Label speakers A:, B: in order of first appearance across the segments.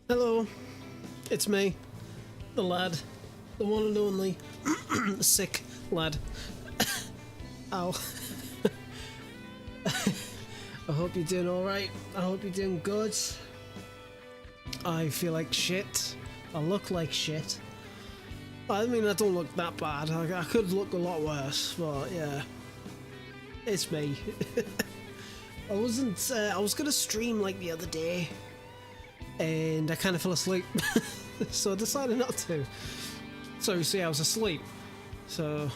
A: Hello, it's me, the lad, the one and only, sick lad. Ow. I hope you're doing alright. I hope you're doing good. I feel like shit. I look like shit. I mean, I don't look that bad. I could look a lot worse, but yeah. It's me. I was gonna stream like the other day, and I kind of fell asleep, so I decided not to. So you see, I was asleep. So,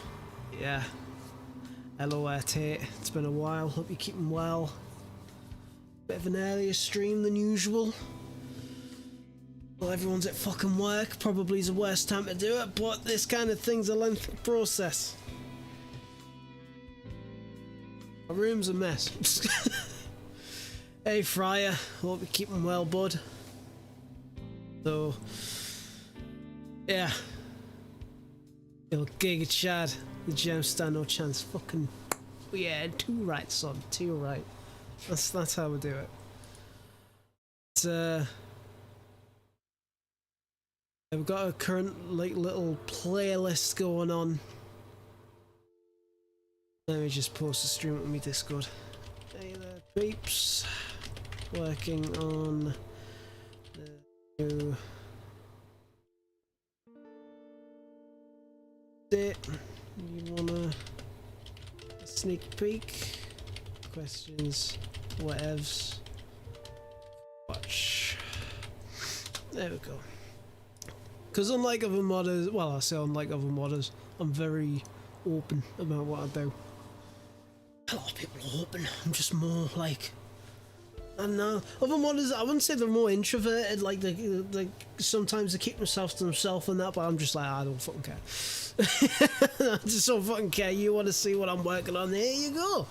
A: yeah. Hello, Tate. It's been a while. Hope you're keeping well. Bit of an earlier stream than usual. Well, everyone's at fucking work. Probably is the worst time to do it, but this kind of thing's a lengthy process. My room's a mess. Hey, Friar. Hope you're keeping well, bud. So, yeah. Yo, Giga Chad, the gem stand no chance. Fucking, yeah, too right, son, too right. That's how we do it. It's, we've got a current, like, little playlist going on. Let me just post a stream on my Discord. Hey there, peeps. Working on the new bit. You wanna sneak peek? Questions, whatevs. Watch. There we go. Because unlike other modders, well, I say unlike other modders, I'm very open about what I do. A lot of people are open. I'm just more like, I don't know. Other modders, I wouldn't say they're more introverted. Like they sometimes they keep themselves to themselves and that, but I'm just like, I don't fucking care. I just don't fucking care. You want to see what I'm working on? There you go.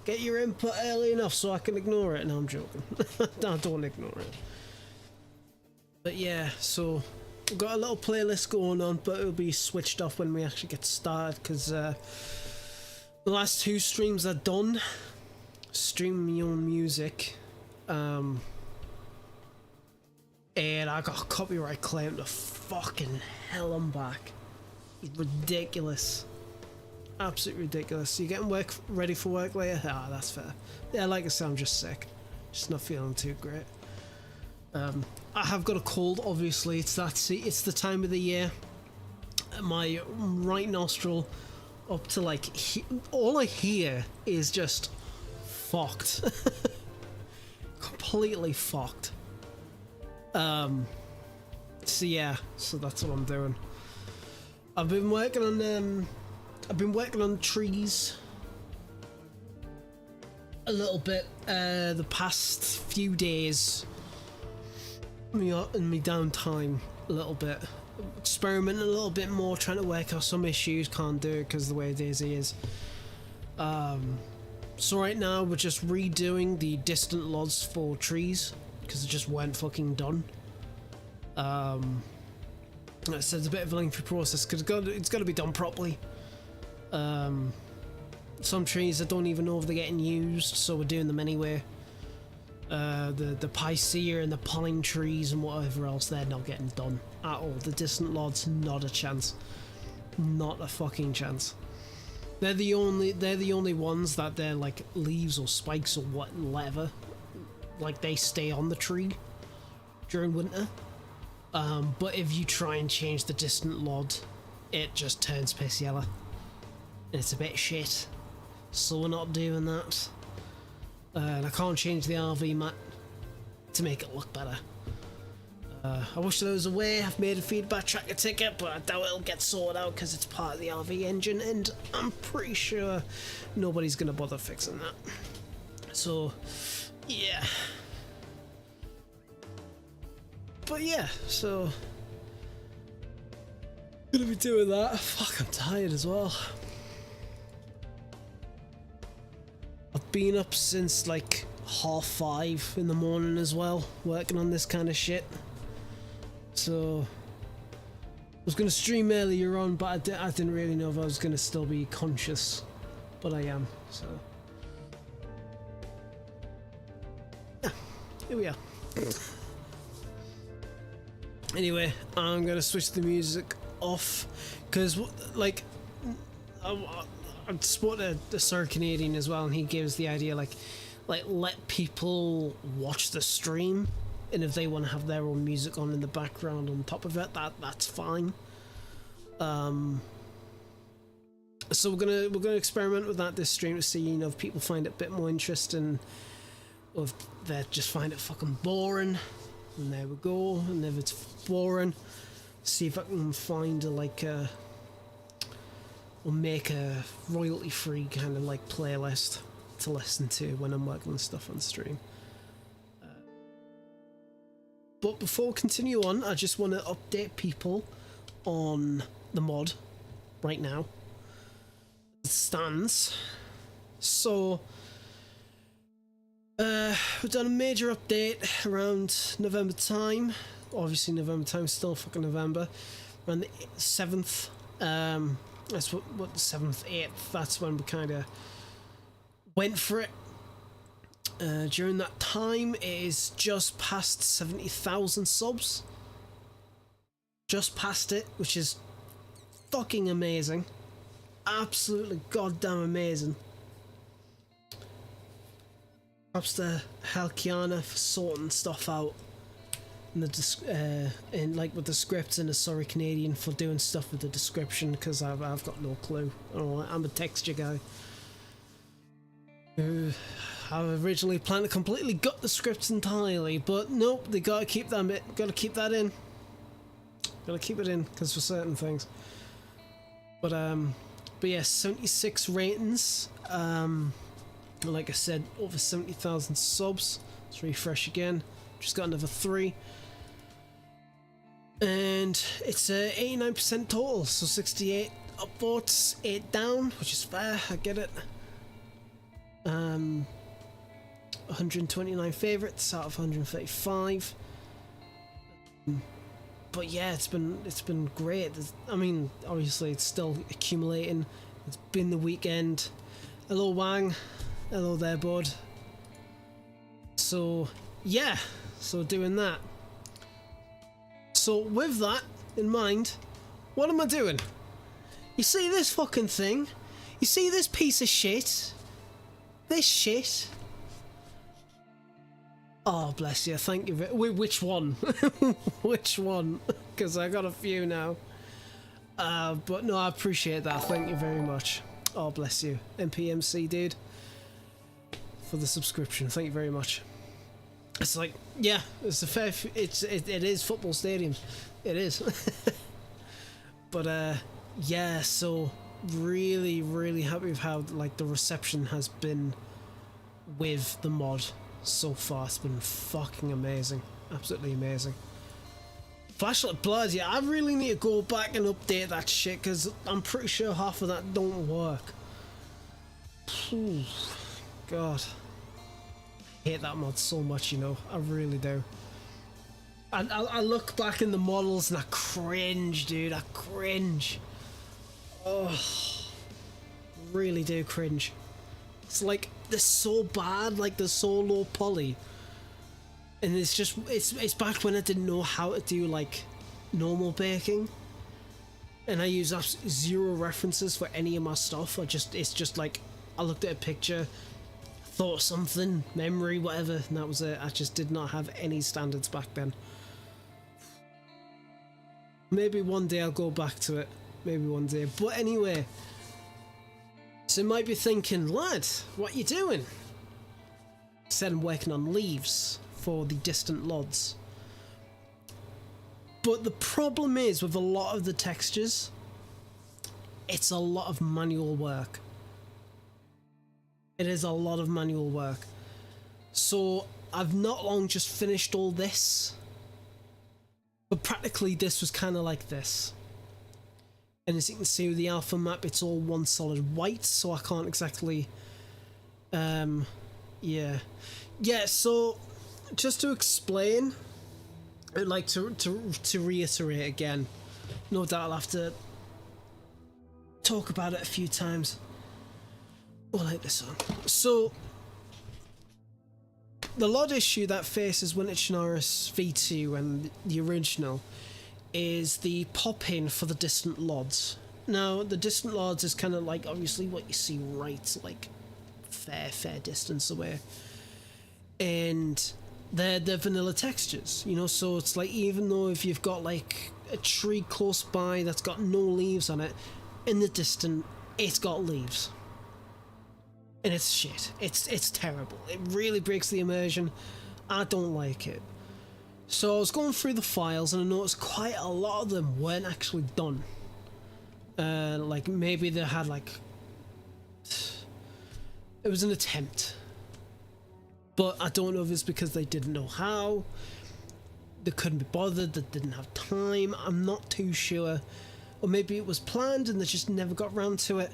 A: Get your input early enough so I can ignore it. No, I'm joking. No, don't ignore it. But yeah, so we've got a little playlist going on, but it'll be switched off when we actually get started because the last two streams are done. Streaming my own music. And I got a copyright claim to fucking hell and back. It's ridiculous. Absolutely ridiculous. You getting work ready for work later? Ah, that's fair. Yeah, like I said, I'm just sick. Just not feeling too great. I have got a cold, obviously. It's the time of the year. My right nostril up to like all I hear is just fucked. Completely fucked. So yeah, so that's what I'm doing. I've been working on trees a little bit the past few days in my downtime a little bit, experimenting a little bit more, trying to work out some issues. Can't do it because of the way DayZ is. So right now we're just redoing the distant LODs for trees because it just weren't fucking done. Like I said, it's a bit of a lengthy process because it's got to be done properly. Some trees I don't even know if they're getting used, so we're doing them anyway. The Picea and the pine trees and whatever else, they're not getting done at all. The distant LODs, not a chance. Not a fucking chance. They're the only ones that they're like leaves or spikes or whatever. Like they stay on the tree during winter. But if you try and change the distant LOD, it just turns piss yellow. And it's a bit shit. So we're not doing that. And I can't change the RV map to make it look better. I wish there was a way. I've made a feedback tracker ticket, but I doubt it'll get sorted out because it's part of the RV engine, and I'm pretty sure nobody's gonna bother fixing that. So, yeah. But yeah, so gonna be doing that. Fuck, I'm tired as well. I've been up since like 5:30 in the morning as well, working on this kind of shit. So I was gonna stream earlier on, but I didn't really know if I was gonna still be conscious, but I am. So yeah, here we are. Anyway, I'm gonna switch the music off because, like, I spoke to the Sir Canadian as well, and he gives the idea like let people watch the stream, and if they want to have their own music on in the background on top of it, that's fine. So we're gonna experiment with that this stream to see, you know, if people find it a bit more interesting, or if they just find it fucking boring. And there we go. And if it's boring, see if I can find or make a royalty-free kind of like playlist to listen to when I'm working on stuff on stream. But before we continue on, I just want to update people on the mod right now. It stands. So we've done a major update around November time. Obviously November time, still fucking November. Around the 7th, that's what the 7th, 8th, that's when we kind of went for it. During that time, it is just past 70,000 subs. Just past it, which is fucking amazing. Absolutely goddamn amazing. Props to Halkiana for sorting stuff out, and like with the scripts, and the Sorry Canadian for doing stuff with the description, because I've got no clue. I'm a texture guy. I originally planned to completely gut the scripts entirely, but nope, they gotta keep that in. Gotta keep it in, because for certain things. But yeah, 76 ratings. Like I said, over 70,000 subs. Let's refresh again. Just got another 3. And it's 89% total, so 68 upvotes, 8 down, which is fair, I get it. 129 favorites out of 135. But yeah, it's been great. I mean, obviously it's still accumulating. It's been the weekend. Hello Wang. Hello there, bud. So yeah, so doing that. So with that in mind, what am I doing? You see this fucking thing? You see this piece of shit? This shit? Oh, bless you. Thank you. Which one? Which one? Because I got a few now. But no, I appreciate that. Thank you very much. Oh, bless you. MPMC, dude. For the subscription. Thank you very much. It's like, yeah, it's a fair... It is football stadiums. It is. But, yeah, so really, really happy with how, like, the reception has been with the mod so far. It's been fucking amazing. Absolutely amazing. Flashlight Blood, yeah, I really need to go back and update that shit, because I'm pretty sure half of that don't work. God. I hate that mod so much, you know. I really do. I look back in the models and I cringe, dude. I cringe. Oh. Really do cringe. It's like, they're so bad, like they're so low poly. And it's just, it's back when I didn't know how to do like normal baking. And I use 0 references for any of my stuff. It's just like, I looked at a picture, thought something, memory, whatever, and that was it. I just did not have any standards back then. Maybe one day I'll go back to it. Maybe one day. But anyway, so you might be thinking, lad, what you doing? I said I'm working on leaves for the distant lods. But the problem is with a lot of the textures, it's a lot of manual work. It is a lot of manual work. So I've not long just finished all this, but practically this was kind of like this. And as you can see with the alpha map, it's all one solid white, so I can't exactly... yeah. Yeah, so just to explain, I'd like to reiterate again. No doubt I'll have to talk about it a few times. Oh, I like this song. So, the LOD issue that faces Winter Chernarus V2 and the original is the pop-in for the distant LODs. Now, the distant LODs is kind of like, obviously, what you see right, like, fair distance away. And they're vanilla textures, you know, so it's like, even though if you've got, like, a tree close by that's got no leaves on it, in the distant, it's got leaves. And it's shit. It's terrible. It really breaks the immersion. I don't like it. So I was going through the files and I noticed quite a lot of them weren't actually done. Like maybe they had like... It was an attempt. But I don't know if it's because they didn't know how. They couldn't be bothered. They didn't have time. I'm not too sure. Or maybe it was planned and they just never got round to it.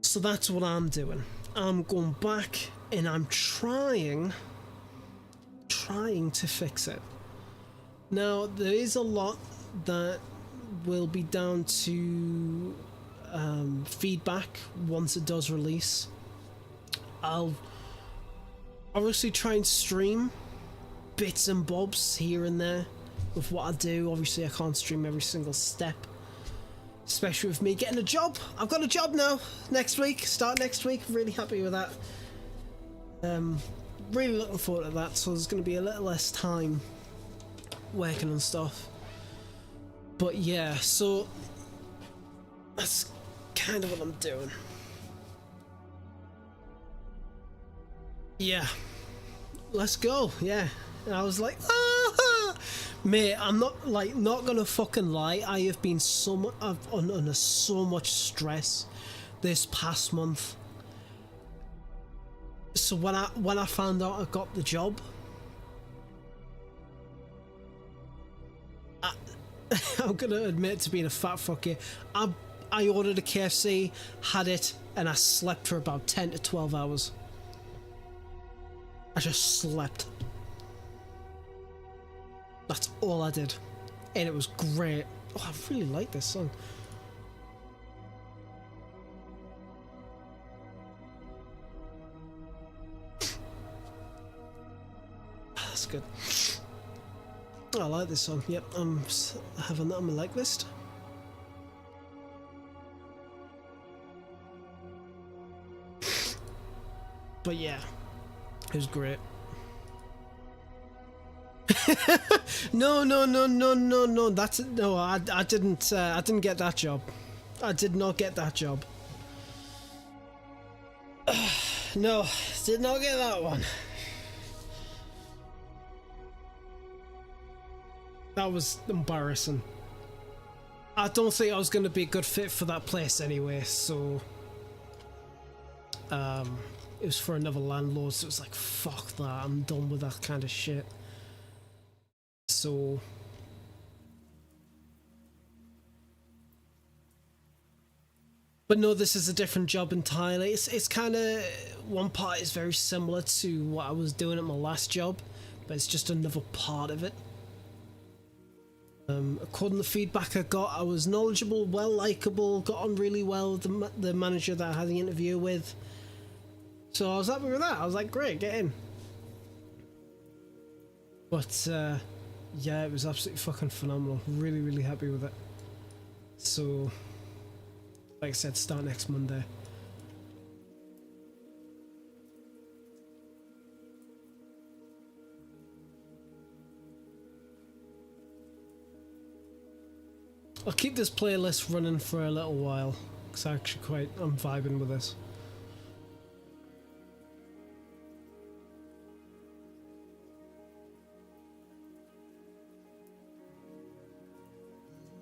A: So that's what I'm doing. I'm going back and I'm trying to fix it. Now, there is a lot that will be down to feedback once it does release. I'll obviously try and stream bits and bobs here and there with what I do. Obviously, I can't stream every single step. Especially with me getting a job. I've got a job now. Next week. Start next week. Really happy with that. Really looking forward to that. So there's going to be a little less time working on stuff. But yeah, so that's kind of what I'm doing. Yeah. Let's go. Yeah. And I was like, ah! Mate, I'm not gonna fucking lie. I have been under so much stress this past month. So when I found out I got the job, I'm gonna admit to being a fat fuck here. I ordered a KFC, had it, and I slept for about 10 to 12 hours. I just slept. That's all I did. And it was great. Oh, I really like this song. That's good. Oh, I like this song. Yep, I'm having that on my like list. But yeah, it was great. No. That's no. I didn't get that job. I did not get that job. No, did not get that one. That was embarrassing. I don't think I was going to be a good fit for that place anyway. So, it was for another landlord. So it was like, fuck that. I'm done with that kind of shit. So but no, this is a different job entirely. It's kind of, one part is very similar to what I was doing at my last job, but it's just another part of it. According to the feedback I got, I was knowledgeable, well likable, got on really well with the manager that I had the interview with. So I was happy with that. I was like, great, get in. But yeah, it was absolutely fucking phenomenal. Really, really happy with it. So, like I said, start next Monday. I'll keep this playlist running for a little while, because I'm vibing with this.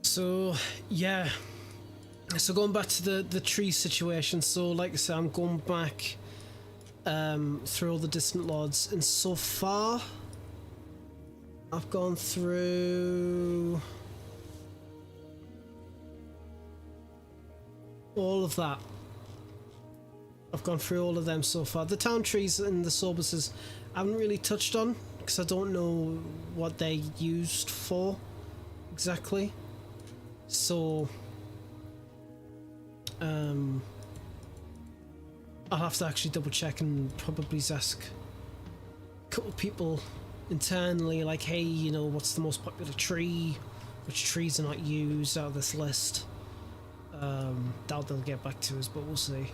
A: So yeah, so going back to the tree situation, so like I said, I'm going back through all the distant LODs, and so far I've gone through all of that. I've gone through all of them so far. The town trees and the sorbuses I haven't really touched on, because I don't know what they're used for exactly. So I'll have to actually double check and probably ask couple of people internally like, hey, you know, what's the most popular tree? Which trees are not used out of this list? Doubt they'll get back to us, but we'll see.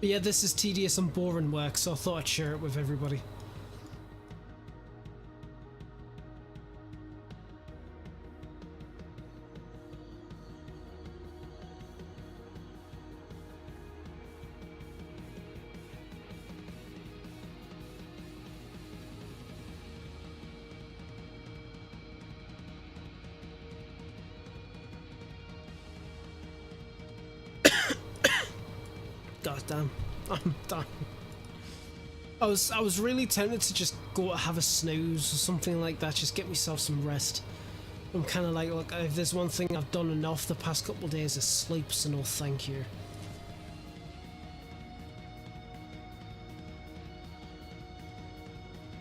A: But yeah, this is tedious and boring work, so I thought I'd share it with everybody. God damn. I'm done. I was really tempted to just go have a snooze or something like that, just get myself some rest. I'm kind of like, look, if there's one thing I've done enough the past couple of days is sleep, so no thank you.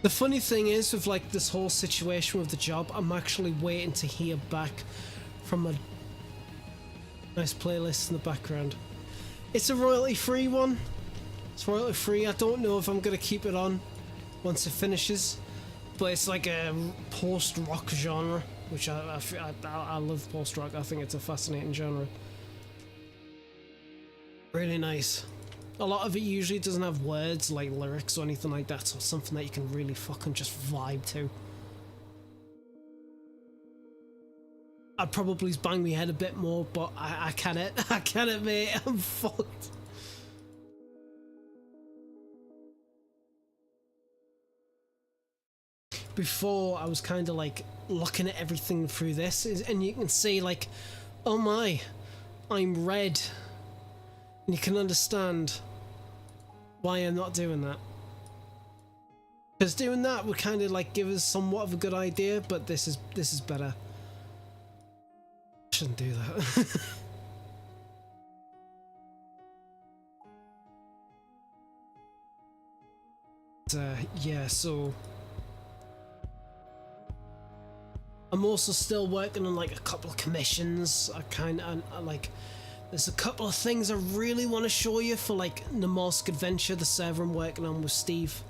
A: The funny thing is with like this whole situation with the job, I'm actually waiting to hear back from a nice playlist in the background. It's a royalty-free one. It's royalty-free. I don't know if I'm going to keep it on once it finishes, but it's like a post-rock genre, which I love post-rock. I think it's a fascinating genre. Really nice. A lot of it usually doesn't have words like lyrics or anything like that, so it's something that you can really fucking just vibe to. I'd probably bang my head a bit more, but I can't, mate. I'm fucked. Before, I was kind of like looking at everything through this, and you can see like, oh my, I'm red. And you can understand why I'm not doing that. Because doing that would kind of like give us somewhat of a good idea, but this is better. Shouldn't do that. Yeah, so I'm also still working on like a couple of commissions. I like, there's a couple of things I really want to show you for like Namalsk Adventure, the server I'm working on with Steve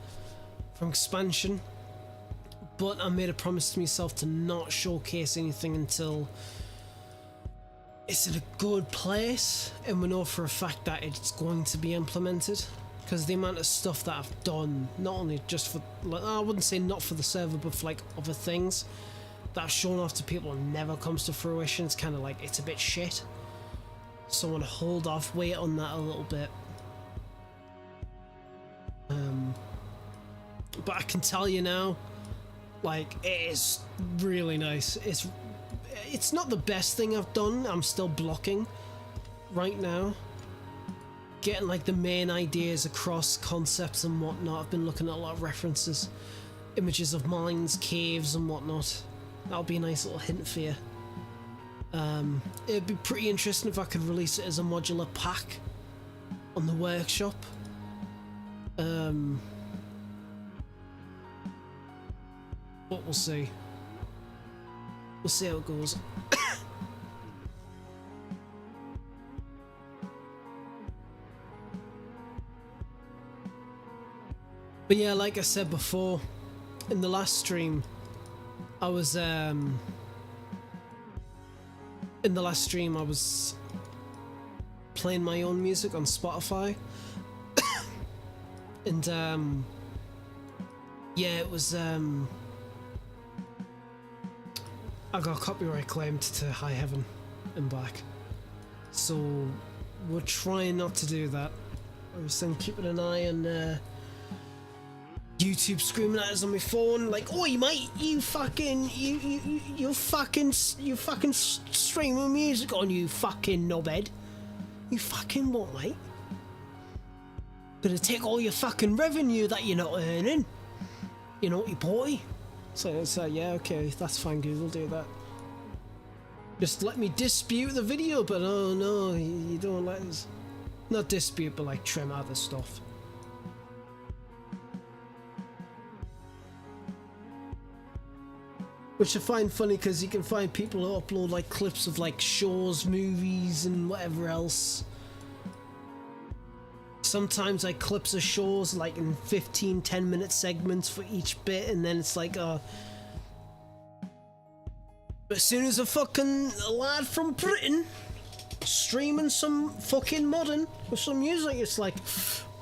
A: from Expansion, but I made a promise to myself to not showcase anything until it's in a good place and we know for a fact that it's going to be implemented. Because the amount of stuff that I've done, not only just for, like, I wouldn't say not for the server, but for like other things that I've shown off to people and never comes to fruition, it's kind of like, it's a bit shit. So I want to hold off, wait on that a little bit. But I can tell you now, like, it is really nice. It's not the best thing I've done. I'm still blocking right now, getting like the main ideas across, concepts and whatnot. I've been looking at a lot of references, images of mines, caves and whatnot. That'll be a nice little hint for you. It'd be pretty interesting if I could release it as a modular pack on the workshop. But we'll see. We'll see how it goes. But yeah, like I said before, in the last stream, I was playing my own music on Spotify. And yeah, it was I got copyright claimed to high heaven and back, so we're trying not to do that. I was then keeping an eye on YouTube screaming at us on my phone like, "Oi mate, you fucking streaming music on, you fucking knobhead. You fucking what, mate? Gonna take all your fucking revenue that you're not earning, you naughty boy." So it's like, yeah, okay, that's fine, Google, do that. Just let me dispute the video, but oh no, you don't let us. Not dispute, but like trim other stuff. Which I find funny because you can find people who upload like clips of like Shaw's movies and whatever else. Sometimes like clips of Shaw's like in 15-10 minute segments for each bit, and then it's like as soon as a fucking lad from Britain streaming some fucking modern with some music, it's like,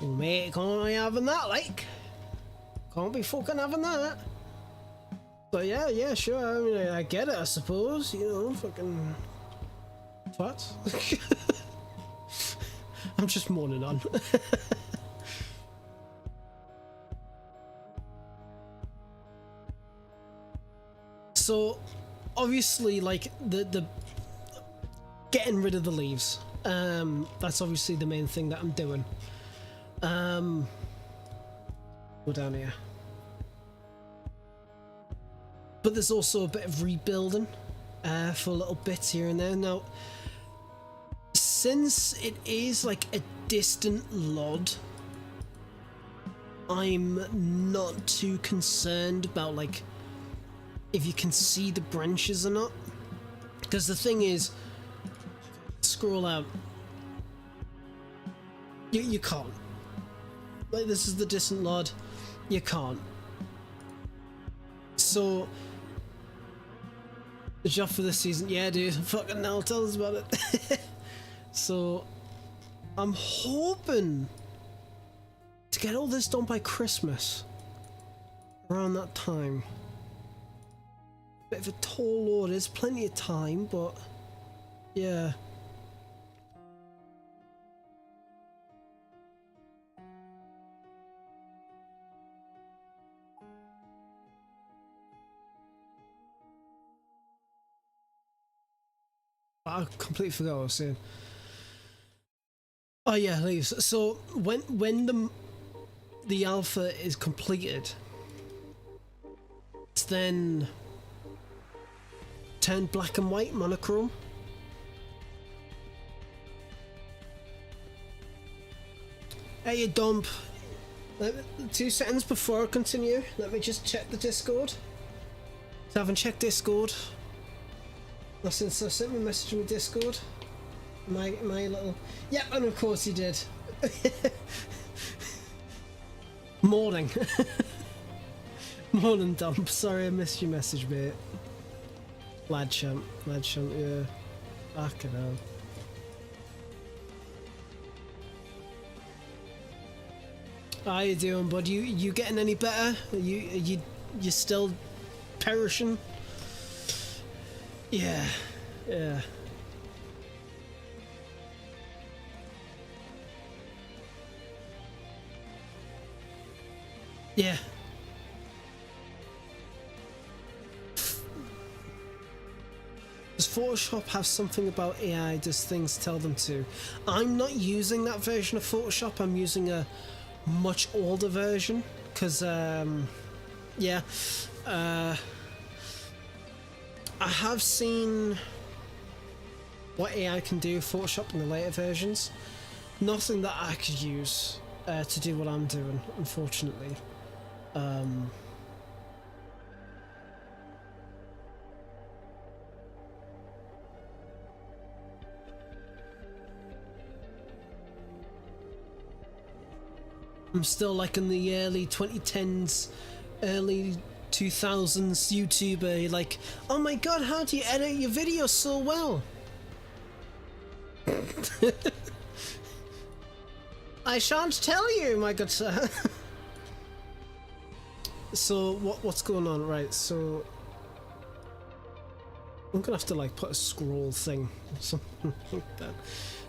A: well, mate, can't be having that, like, can't be fucking having that. But yeah, sure, I mean, I get it, I suppose, you know, fucking twat. I'm just mourning on. So, obviously, like, the getting rid of the leaves, that's obviously the main thing that I'm doing. Go down here. But there's also a bit of rebuilding for little bits here and there. Now, since it is like a distant LOD, I'm not too concerned about like if you can see the branches or not. Because the thing is, scroll out, you can't. Like, this is the distant LOD, you can't. So, the job for this season, yeah dude, fucking hell, tell us about it. So, I'm hoping to get all this done by Christmas, around that time. Bit of a tall order, there's plenty of time, but yeah. I completely forgot what I was saying. Oh yeah, leaves. So when the alpha is completed, it's then turned black and white monochrome. Hey, you dump. 2 seconds before I continue, let me just check the Discord. So I haven't checked Discord. Not since I sent me a message in my Discord. My little... Yep, and of course you did. Morning. Morning, dump. Sorry I missed your message, mate. Lad champ, yeah. Fucking hell. How you doing, bud? You getting any better? You still perishing? Yeah. Yeah. Does Photoshop have something about AI? Does things tell them to? I'm not using that version of Photoshop. I'm using a much older version because yeah, I have seen what AI can do with Photoshop in the later versions. Nothing that I could use to do what I'm doing, unfortunately. I'm still like in the early 2010s, early 2000s YouTuber, like, oh my god, how do you edit your videos so well? I shan't tell you, my good sir. So what's going on? Right, so I'm gonna have to like put a scroll thing or something like that.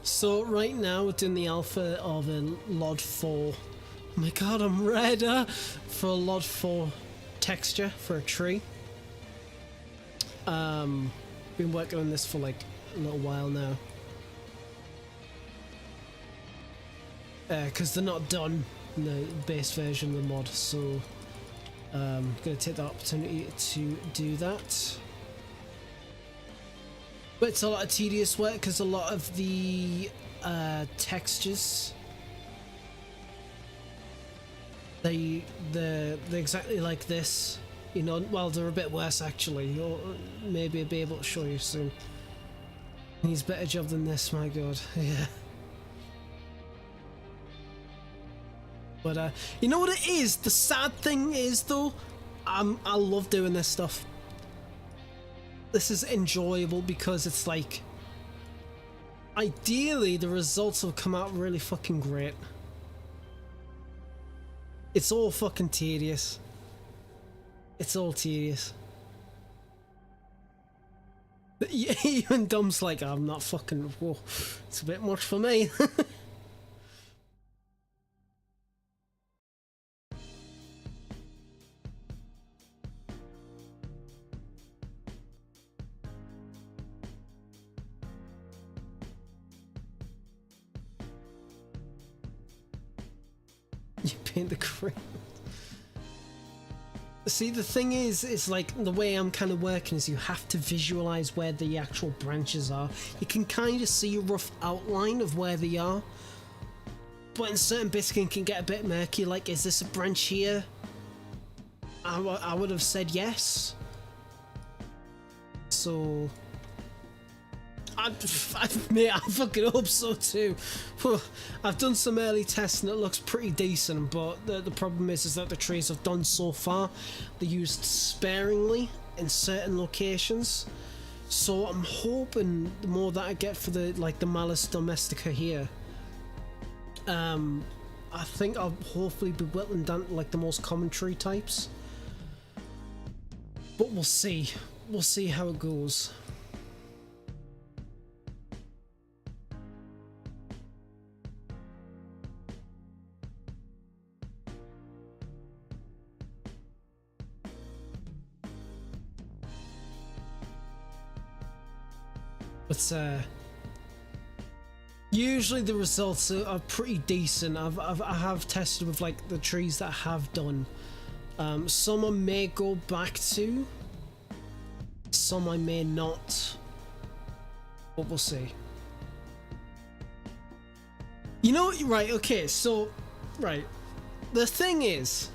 A: So right now we're doing the alpha of a LOD 4. Oh my god, I'm ready for a LOD 4 texture for a tree. Been working on this for like a little while now. Because they're not done in the base version of the mod, so I'm going to take the opportunity to do that. But it's a lot of tedious work because a lot of the textures, they're exactly like this, You know, well, they're a bit worse actually. Or maybe I'll be able to show you soon. He's a better job than this, my god. Yeah. But you know what it is? The sad thing is though, I love doing this stuff. This is enjoyable because it's like, ideally the results will come out really fucking great. It's all fucking tedious. It's all tedious. Even Dumb's like, I'm not fucking, whoa, it's a bit much for me. You paint the ground. See, the thing is, it's like the way I'm kind of working is you have to visualize where the actual branches are. You can kind of see a rough outline of where they are, but in certain bits it can get a bit murky. Like, is this a branch here? I would have said yes. So I fucking hope so too. I've done some early tests and it looks pretty decent, but the problem is that the trees I've done so far, they're used sparingly in certain locations. So I'm hoping the more that I get for the Malus domestica here, I think I'll hopefully be whittling down to like the most common tree types. But we'll see. We'll see how it goes. But usually the results are pretty decent. I have tested with like the trees that I have done. Some I may go back to, some I may not, but we'll see. You know, right, okay, so, right, the thing is,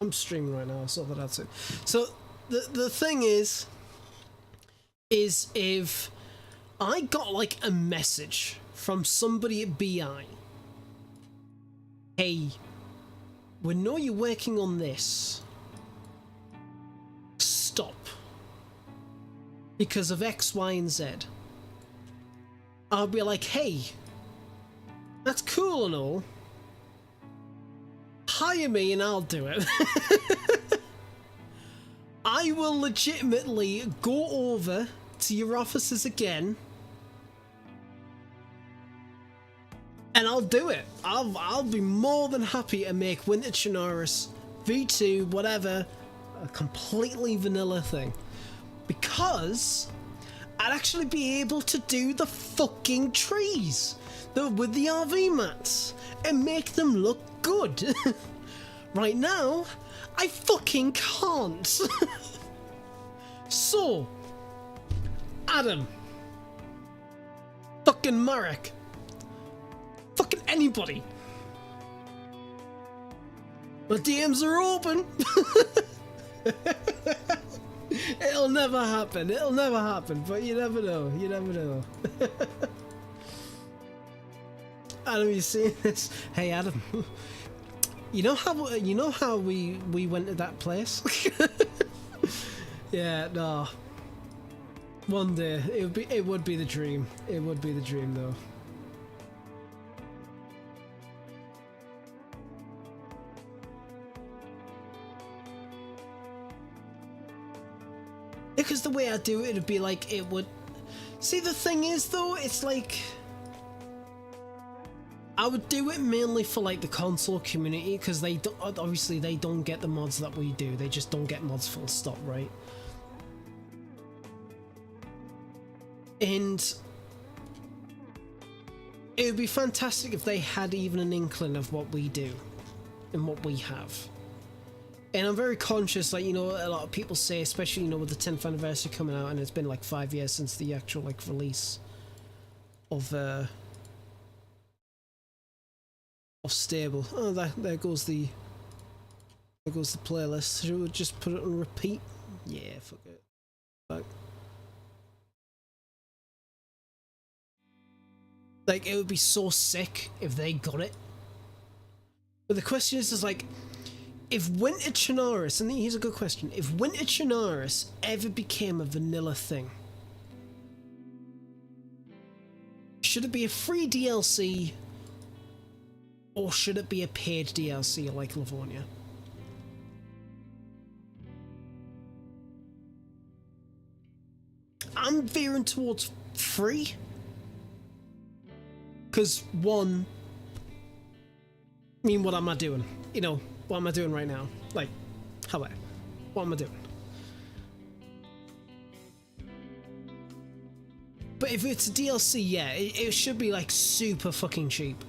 A: I'm streaming right now, so that's it. So the thing is if I got like a message from somebody at BI, hey, we know you're working on this, stop because of X, Y, and Z, I'll be like, hey, that's cool and all, hire me and I'll do it. I will legitimately go over to your offices again and I'll do it. I'll be more than happy to make Winter Chernarus V2, whatever, a completely vanilla thing, because I'd actually be able to do the fucking trees with the RV mats and make them look good. Right now, I fucking can't. So, Adam, fucking Marek, fucking anybody, my DMs are open. It'll never happen. It'll never happen. But you never know. You never know. Adam, you see this? Hey, Adam. You know how we went to that place? Yeah, no. One day it would be the dream. It would be the dream, though. Because the way I do it, it'd be like it would. See, the thing is, though, it's like I would do it mainly for like the console community, because they obviously they don't get the mods that we do. They just don't get mods full stop, right? And It would be fantastic if they had even an inkling of what we do and what we have. And I'm very conscious, like, you know, a lot of people say, especially, you know, with the 10th anniversary coming out, and it's been like 5 years since the actual, like, release of Stable. Oh, there goes the playlist. Should we just put it on repeat? Yeah, fuck it. Fuck. Like, it would be so sick if they got it. But the question is like, if Winter Chernarus, and here's a good question, if Winter Chernarus ever became a vanilla thing, should it be a free DLC, or should it be a paid DLC like Livonia? I'm veering towards free. Because, one, I mean, what am I doing? You know, what am I doing right now? Like, hello, what am I doing? But if it's a DLC, yeah, it should be, like, super fucking cheap.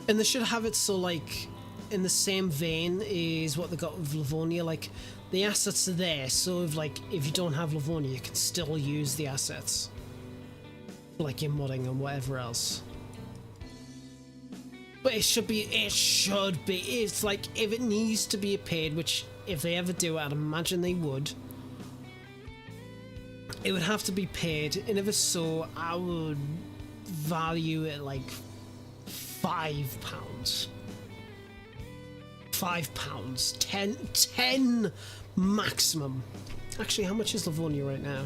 A: And they should have it so, like, in the same vein as what they got with Livonia, like, the assets are there, so if you don't have Livonia, you can still use the assets. Like your modding and whatever else. But it's like, if it needs to be paid, which if they ever do, I'd imagine they would, it would have to be paid, and if it's so, I would value it like £5. £5. 10 maximum. Actually, how much is Livonia right now?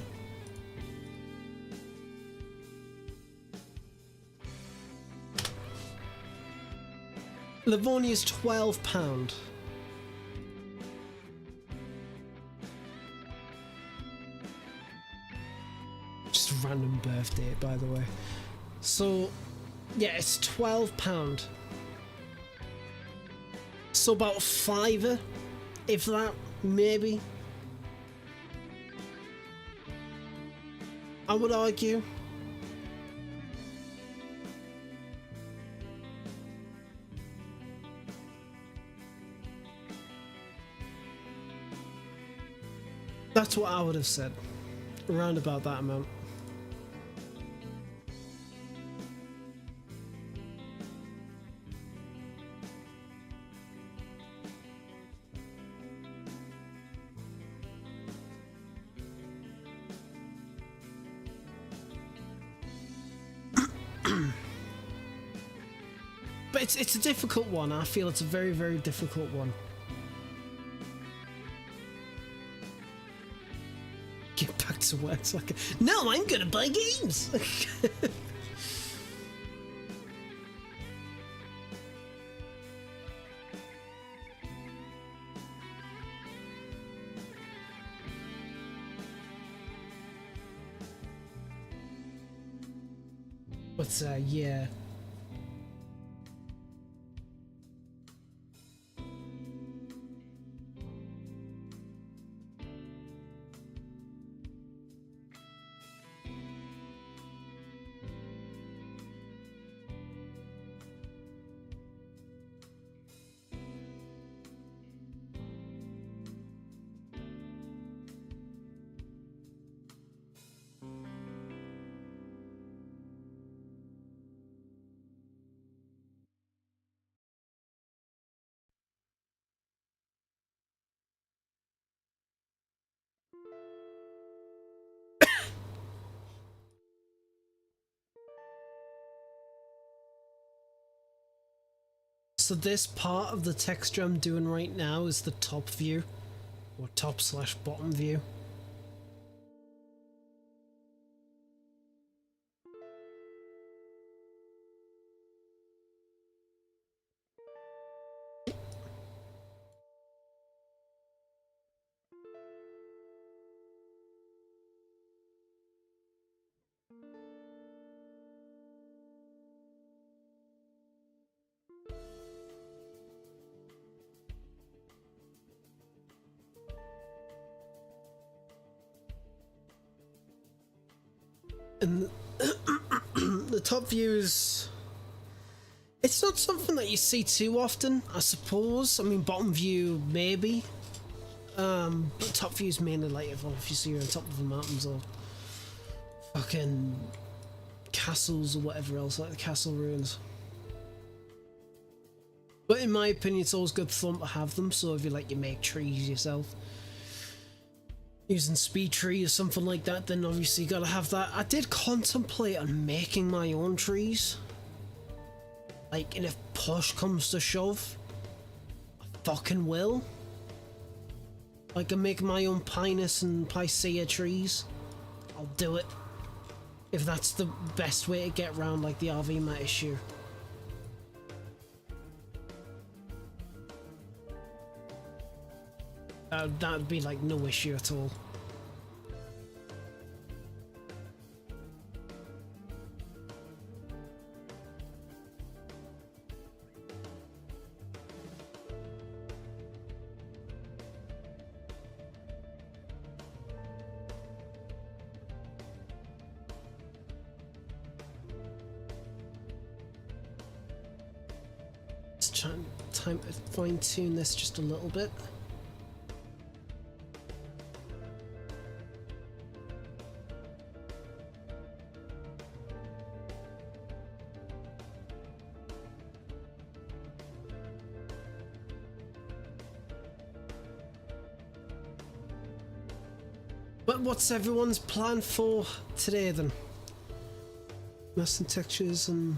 A: Livonia's £12. Just a random birthday, by the way. So, yeah, it's £12. So about £5, if that, maybe. I would argue. That's what I would have said. Around about that amount. But it's a difficult one. I feel it's a very, very difficult one. Get back to work. It's like, no, I'm gonna buy games. But yeah. So this part of the texture I'm doing right now is the top view, or top/bottom view. And The top view is... It's not something that you see too often, I suppose. I mean, bottom view, maybe. But top view is mainly like if you see you're on top of the mountains or fucking castles or whatever else, like the castle ruins. But in my opinion, it's always good fun to have them, so if you make trees yourself, using speed tree or something like that, then obviously you gotta have that. I did contemplate on making my own trees. Like, and if push comes to shove, I fucking will. Like, I make my own Pinus and Picea trees. I'll do it. If that's the best way to get around, like, the RV mat issue. That'd be, like, no issue at all. Time to fine-tune this just a little bit. But what's everyone's plan for today then? Masking textures and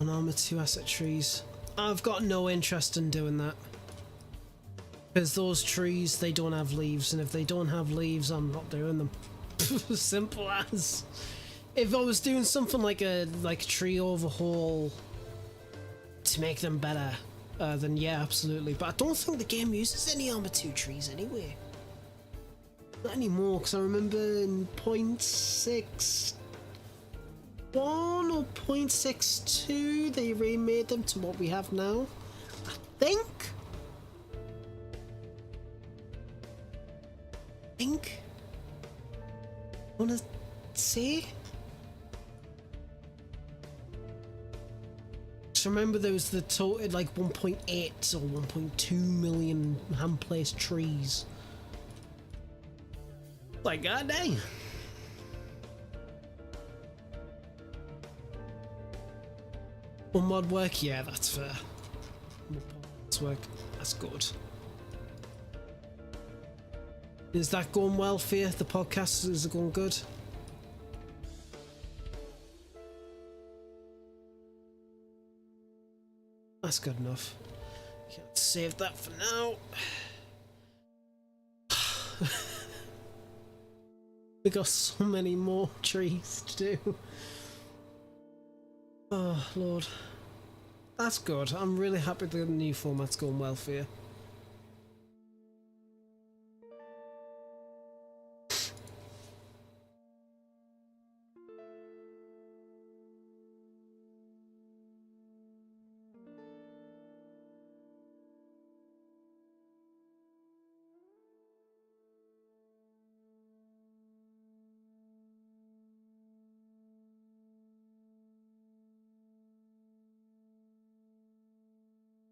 A: armor 2 asset trees. I've got no interest in doing that. Because those trees, they don't have leaves, and if they don't have leaves, I'm not doing them. Simple as. If I was doing something like a tree overhaul to make them better, then yeah, absolutely. But I don't think the game uses any armor 2 trees anyway. Not anymore, because I remember in 0.61 or 0.62 they remade them to what we have now, I think. Wanna say? So remember there was the total like 1.8 or 1.2 million hand-placed trees. Like, god dang. Will mod work? Yeah, that's fair. Mods work. That's good. Is that going well for you? The podcast, is it going good? That's good enough. Can't save that for now. We got so many more trees to do. Oh lord. That's good. I'm really happy the new format's going well for you.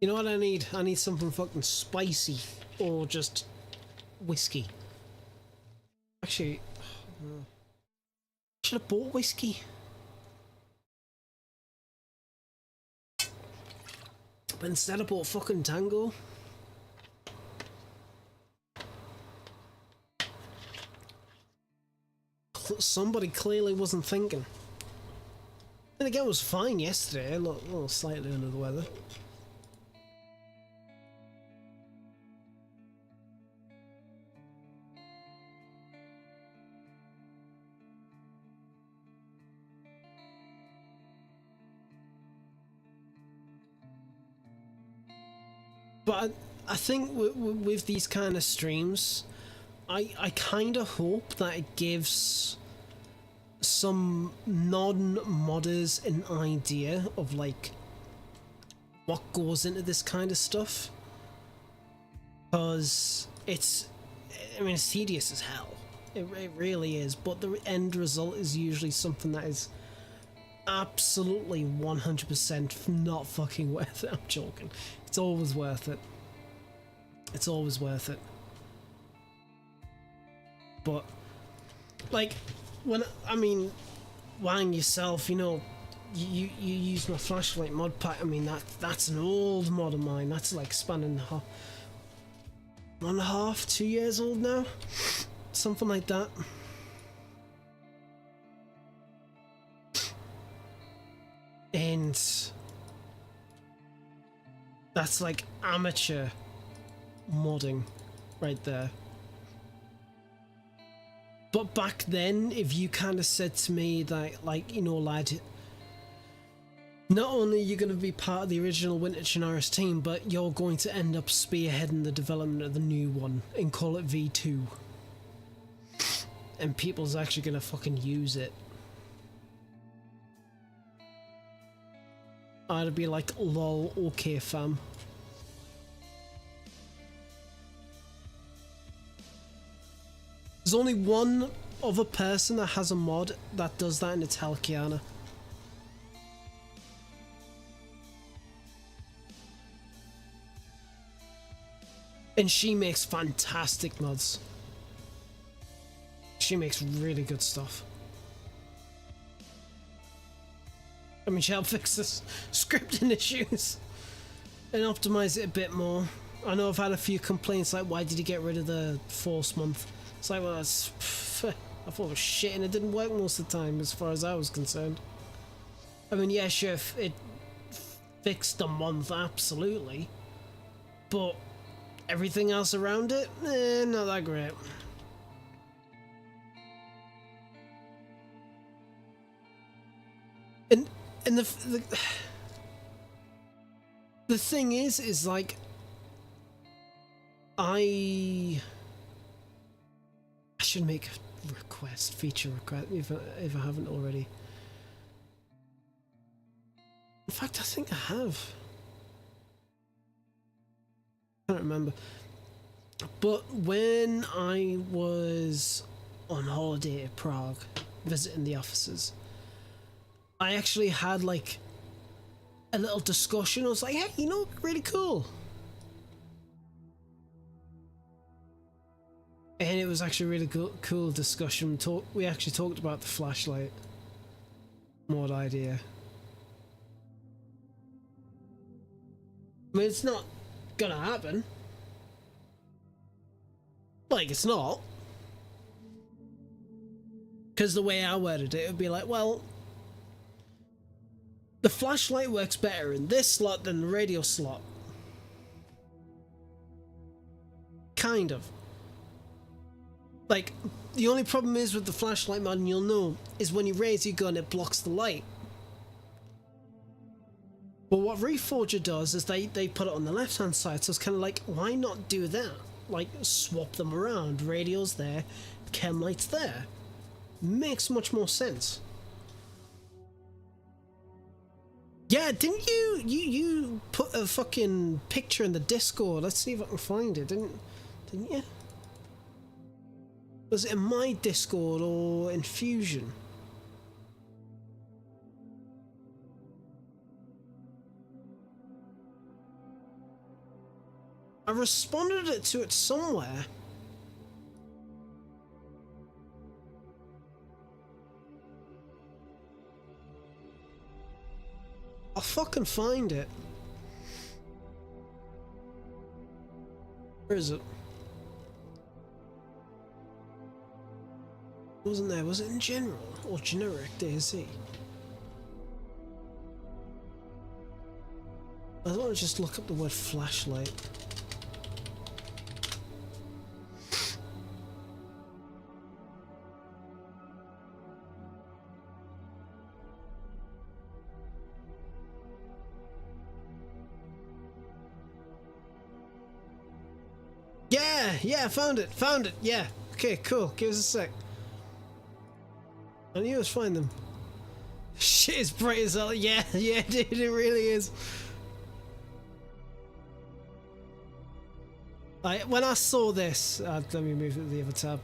A: You know what I need? I need something fucking spicy or just whiskey. Actually, should have bought whiskey. But instead I bought fucking Tango. Somebody clearly wasn't thinking. And again, it was fine yesterday, a little slightly under the weather. But I think with these kind of streams, I kind of hope that it gives some non-modders an idea of like what goes into this kind of stuff, because it's tedious as hell. It really is, but the end result is usually something that is absolutely 100% not fucking worth it. I'm joking. It's always worth it. It's always worth it. But, like, when, I mean, Wang yourself, you know, you use my flashlight mod pack. I mean, that's an old mod of mine. That's like spanning 1.5, 2 years old now. Something like that. And that's like amateur modding right there. But back then, if you kind of said to me that, like, you know, lad, not only are you going to be part of the original Winter Chernarus team, but you're going to end up spearheading the development of the new one and call it V2. And people's actually going to fucking use it. I'd be like, lol, okay fam. There's only one other person that has a mod that does that, and it's Helkiana. And she makes fantastic mods. She makes really good stuff. I mean, she'll fix this scripting issues and optimize it a bit more. I know I've had a few complaints like, why did you get rid of the force month? It's like, well, I thought it was shit and it didn't work most of the time as far as I was concerned. I mean, yeah, sure, it fixed the month, absolutely. But everything else around it, not that great. And the thing is like, I should make a request, feature request, if I haven't already. In fact, I think I have. I don't remember. But when I was on holiday at Prague, visiting the offices, I actually had like a little discussion. I was like, hey, you know, really cool. And it was actually a really cool discussion. We actually talked about the flashlight mod idea. I mean, it's not gonna happen. Like, it's not. Because the way I worded it, it would be like, well, the flashlight works better in this slot than the radio slot. Kind of. Like, the only problem is with the flashlight mod, and you'll know, is when you raise your gun, it blocks the light. But what Reforger does is they put it on the left-hand side, so it's kind of like, why not do that? Like, swap them around. Radio's there, chem light's there. Makes much more sense. Yeah, didn't you put a fucking picture in the Discord? Let's see if I can find it. Didn't you? Was it in my Discord or in Fusion? I responded to it somewhere. I'll fucking find it. Where is it? Wasn't there? Was it in general or generic DayZ? I don't want to just look up the word flashlight. Yeah, found it, yeah. Okay, cool, give us a sec. I knew I was finding them. Shit is bright as hell, yeah, dude, it really is. When I saw this, let me move to the other tab.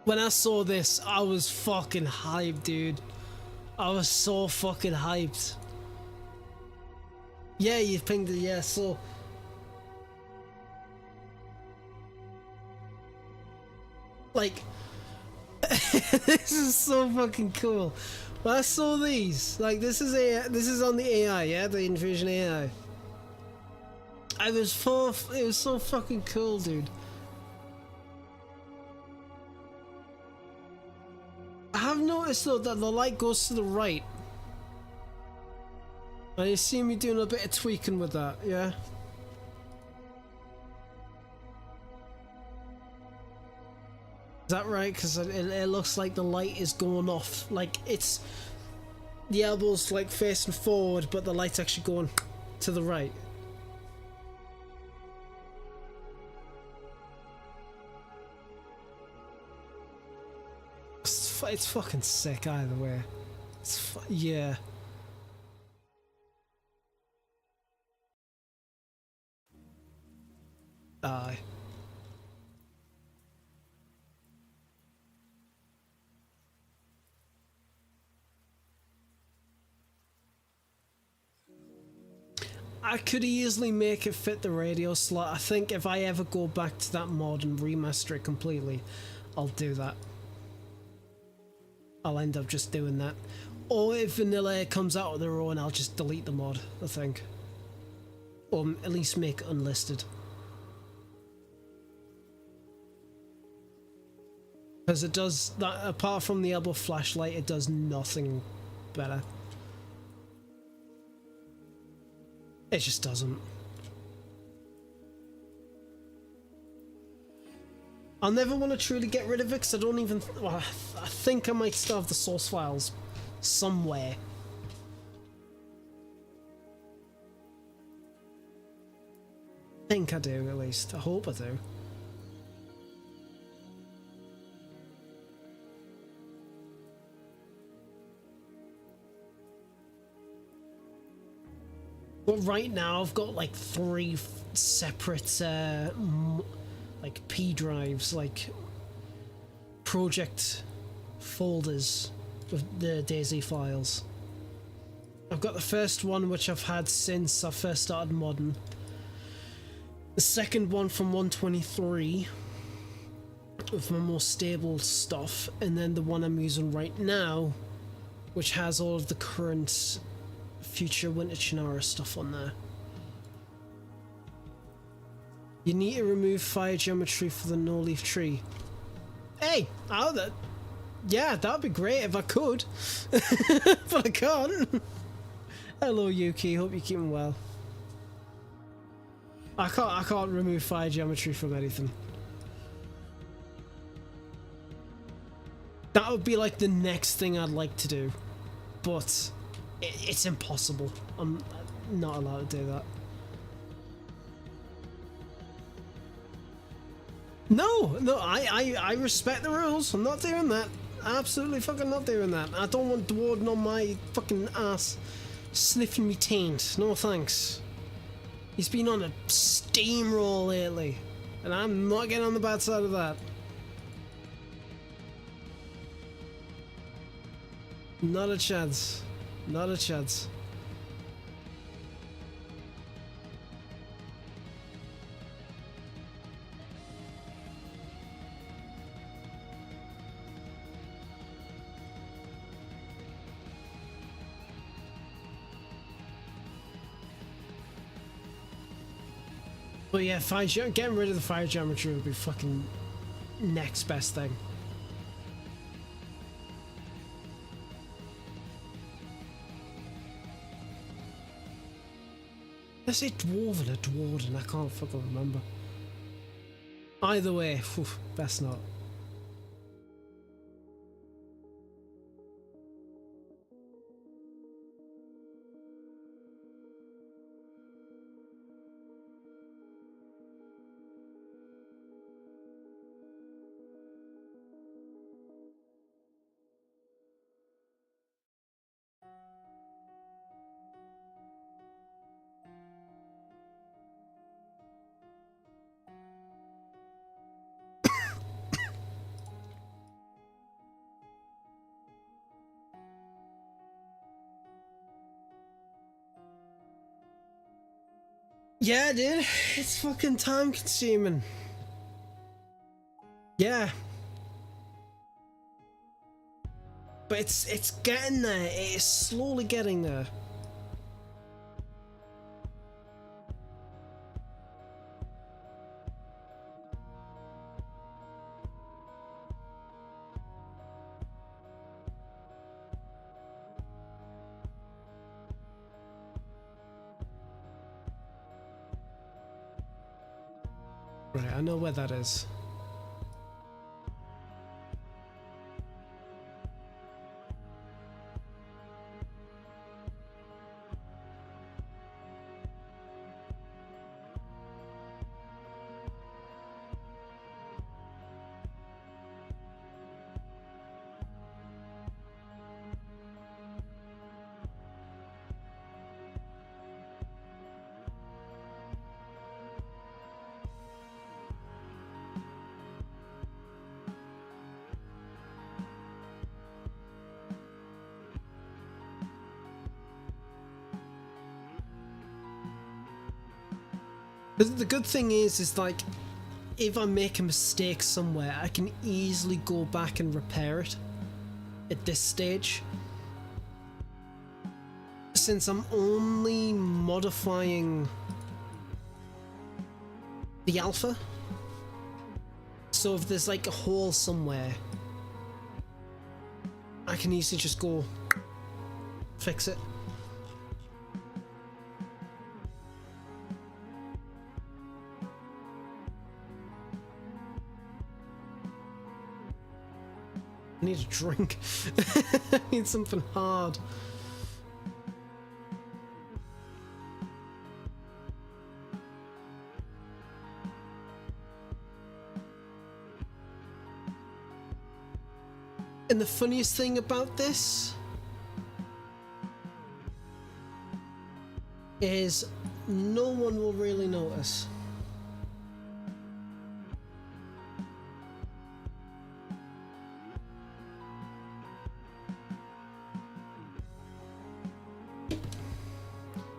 A: When I saw this, I was fucking hyped, dude. I was so fucking hyped. Yeah, you pinged it, yeah, so... Like... this is so fucking cool. When I saw these, like, this is on the AI, yeah? The Infusion AI. It was so fucking cool, dude. I have noticed though that the light goes to the right. I see me doing a bit of tweaking with that, yeah? Is that right? Because it looks like the light is going off. Like, it's... The elbow's like facing forward, but the light's actually going to the right. It's fucking sick either way. Yeah. Aye. I could easily make it fit the radio slot. I think if I ever go back to that mod and remaster it completely, I'll do that. I'll end up just doing that. Or if Vanilla comes out on their own, I'll just delete the mod, I think. Or at least make it unlisted. Because it does that, apart from the elbow flashlight, it does nothing better. It just doesn't. I'll never want to truly get rid of it because I don't even... Well, I think I might still have the source files somewhere. I think I do, at least. I hope I do. But right now I've got like 3 separate like P drives, like project folders with the DayZ files. I've got the first one, which I've had since I first started modding. The second one from 123 with my more stable stuff, and then the one I'm using right now, which has all of the current future Winter Chernarus stuff on there. You need to remove fire geometry for the no-leaf tree. Hey! Yeah, that'd be great if I could. But I can't. Hello Yuki, hope you're keeping well. I can't remove fire geometry from anything. That would be like the next thing I'd like to do. But it's impossible. I'm not allowed to do that. No, I respect the rules. I'm not doing that. Absolutely fucking not doing that. I don't want Dwarden on my fucking ass sniffing me taint. No thanks. He's been on a steamroll lately, and I'm not getting on the bad side of that. Not a chance. Not a chance. But yeah, getting rid of the fire geometry would be fucking next best thing. Let's say Dwarven or Dwarden, I can't fucking remember. Either way, best not. Yeah, dude. It's fucking time consuming. Yeah. But it's getting there. It is slowly getting there. Right, I know where that is. The good thing is like, if I make a mistake somewhere, I can easily go back and repair it at this stage. Since I'm only modifying the alpha. So if there's like a hole somewhere, I can easily just go fix it. I need a drink. I need something hard. And the funniest thing about this is no one will really notice.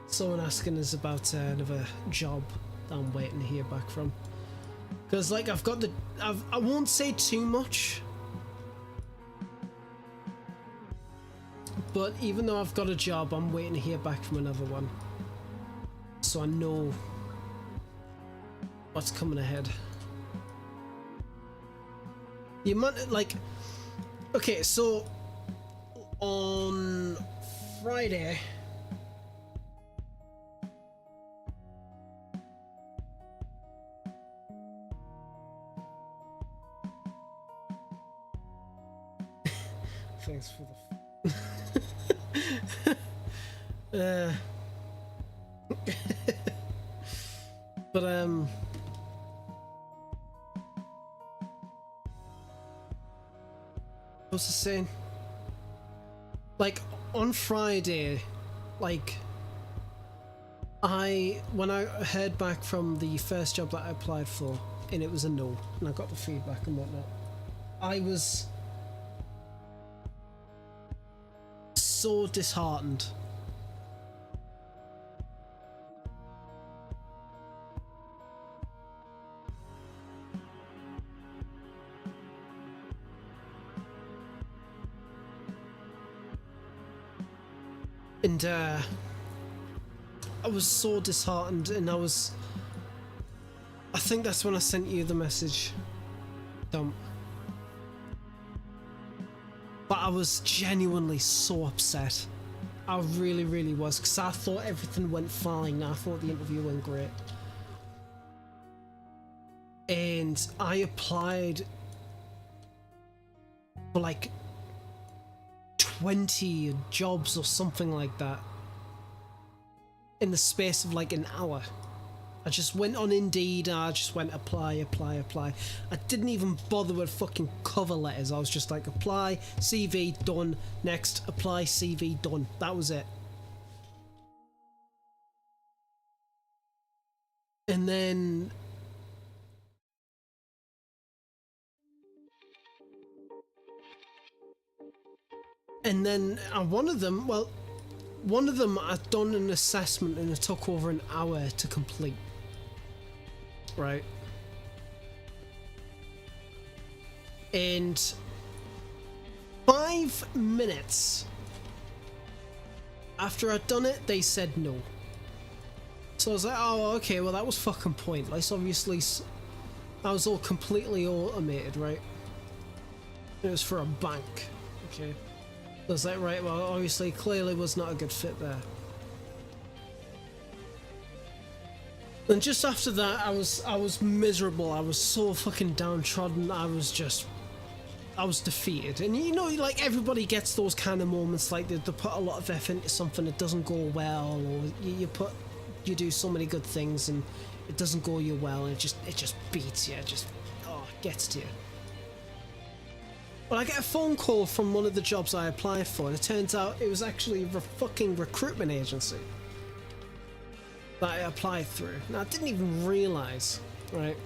A: Someone asking us about another job that I'm waiting to hear back from. Because like I won't say too much. But even though I've got a job, I'm waiting to hear back from another one. So I know what's coming ahead. The amount, like, okay, so on Friday, thanks for the but what's the saying? Like on Friday, like when I heard back from the first job that I applied for, and it was a no, and I got the feedback and whatnot, I was so disheartened. And I was so disheartened, and I think that's when I sent you the message, dump. But I was genuinely so upset. I really, really was, because I thought everything went fine. I thought the interview went great. And I applied for like 20 jobs or something like that in the space of like an hour. I just went on Indeed, I just went apply. I didn't even bother with fucking cover letters. I was just like apply, CV, done, next, apply, CV, done. That was it. And then one of them, well, one of them I'd done an assessment and it took over an hour to complete. Right? And 5 minutes after I'd done it, they said no. So I was like, oh, okay, well that was fucking pointless. Obviously, that was all completely automated, right? It was for a bank. Okay. I was like, right, well, obviously, clearly was not a good fit there. And just after that, I was miserable. I was so fucking downtrodden. I was defeated. And you know, like, everybody gets those kind of moments, like they put a lot of effort into something, it doesn't go well, or you do so many good things and it doesn't go you well, and it just beats you, it gets to you. Well, I get a phone call from one of the jobs I applied for, and it turns out it was actually a fucking recruitment agency that I applied through. Now, I didn't even realise, right?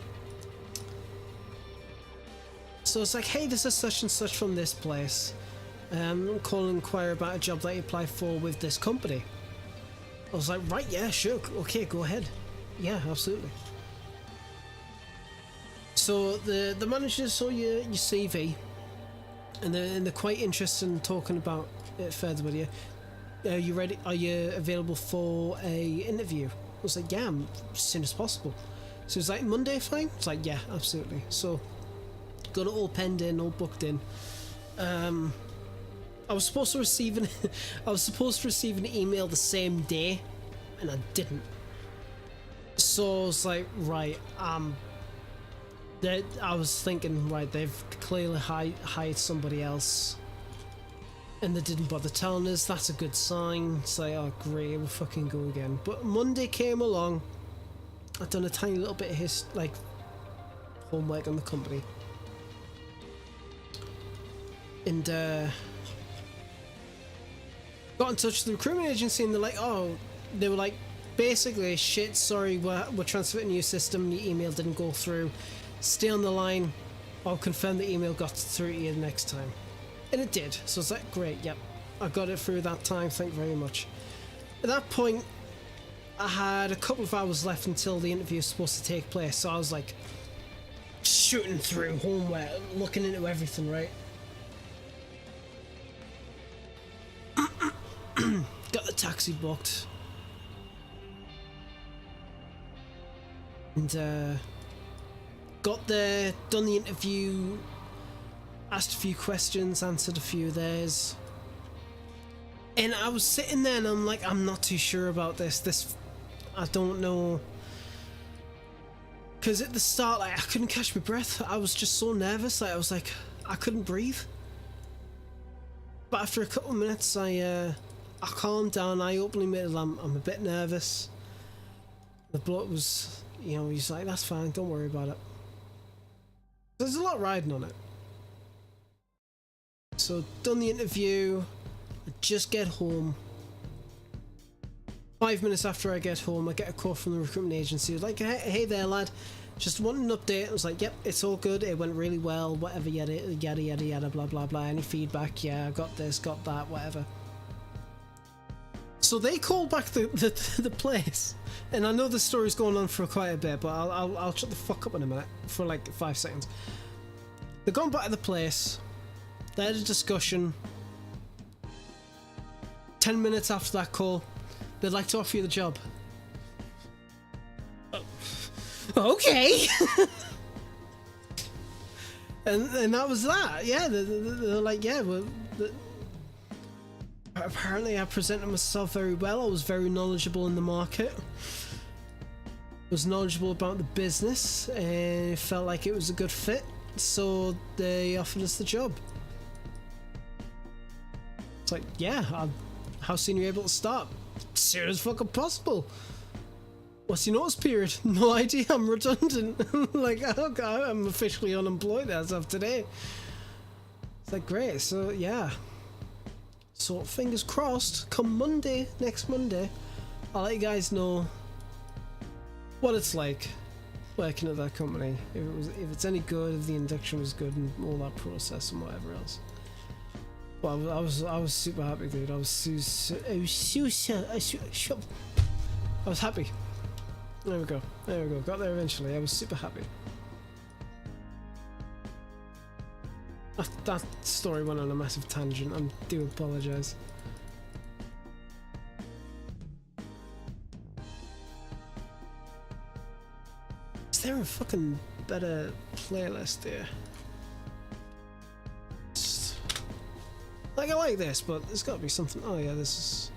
A: So it's like, hey, this is such and such from this place. I'm calling to inquire about a job that you applied for with this company. I was like, right, yeah, sure, okay, go ahead. Yeah, absolutely. So the manager saw your CV, and they're quite interested in talking about it further with you. Are you ready? Are you available for a interview? I was like, yeah, as soon as possible. So it's like, Monday fine? It's like, yeah, absolutely. So got it all penned in, all booked in. I was supposed to receive an email the same day, and I didn't. So I was like, right, I was thinking, right, they've clearly hired somebody else, and they didn't bother telling us. That's a good sign. It's like, oh great, we'll fucking go again. But Monday came along. I'd done a tiny little bit of homework on the company, and got in touch with the recruitment agency, and they were like, basically, shit, sorry, we're transferring your system, your email didn't go through. Stay on the line, I'll confirm the email got through to you the next time. And it did, so it's like, great, yep, I got it through that time, thank you very much. At that point, I had a couple of hours left until the interview was supposed to take place, so I was like, shooting through homework, looking into everything, right? Got the taxi booked. And got there, done the interview, asked a few questions, answered a few of theirs. And I was sitting there and I'm like, I'm not too sure about this, I don't know. Because at the start, I couldn't catch my breath. I was just so nervous, I was like, I couldn't breathe. But after a couple of minutes, I calmed down, I openly admitted I'm a bit nervous. The bloke was, he's like, that's fine, don't worry about it. There's a lot riding on it. So, done the interview, I just get home. 5 minutes after I get home, I get a call from the recruitment agency. It was like, hey there, lad, just want an update. I was like, yep, it's all good, it went really well, whatever, yada, yada, yada, yada, blah, blah, blah. Any feedback? Yeah, I got this, got that, whatever. So they called back the place, and I know the story's going on for quite a bit, but I'll shut the fuck up in a minute for like 5 seconds. They've gone back to the place, they had a discussion. 10 minutes after that call, they'd like to offer you the job. Okay. and that was that. Yeah, they're like, yeah, well, apparently I presented myself very well. I was very knowledgeable in the market. I was knowledgeable about the business, and it felt like it was a good fit, so they offered us the job. It's like, yeah, how soon are you able to start? As soon as fucking possible. What's your notice period? No idea, I'm redundant. Like, oh god, I'm officially unemployed as of today. It's like, great, so yeah. So fingers crossed, come Monday, next Monday, I'll let you guys know what it's like working at that company. If it's any good, if the induction was good and all that process and whatever else. Well, I was super happy, dude. I was happy. There we go. There we go. Got there eventually. I was super happy. That story went on a massive tangent. I do apologise. Is there a fucking better playlist here? Like, I like this, but there's got to be something. Oh yeah, this is.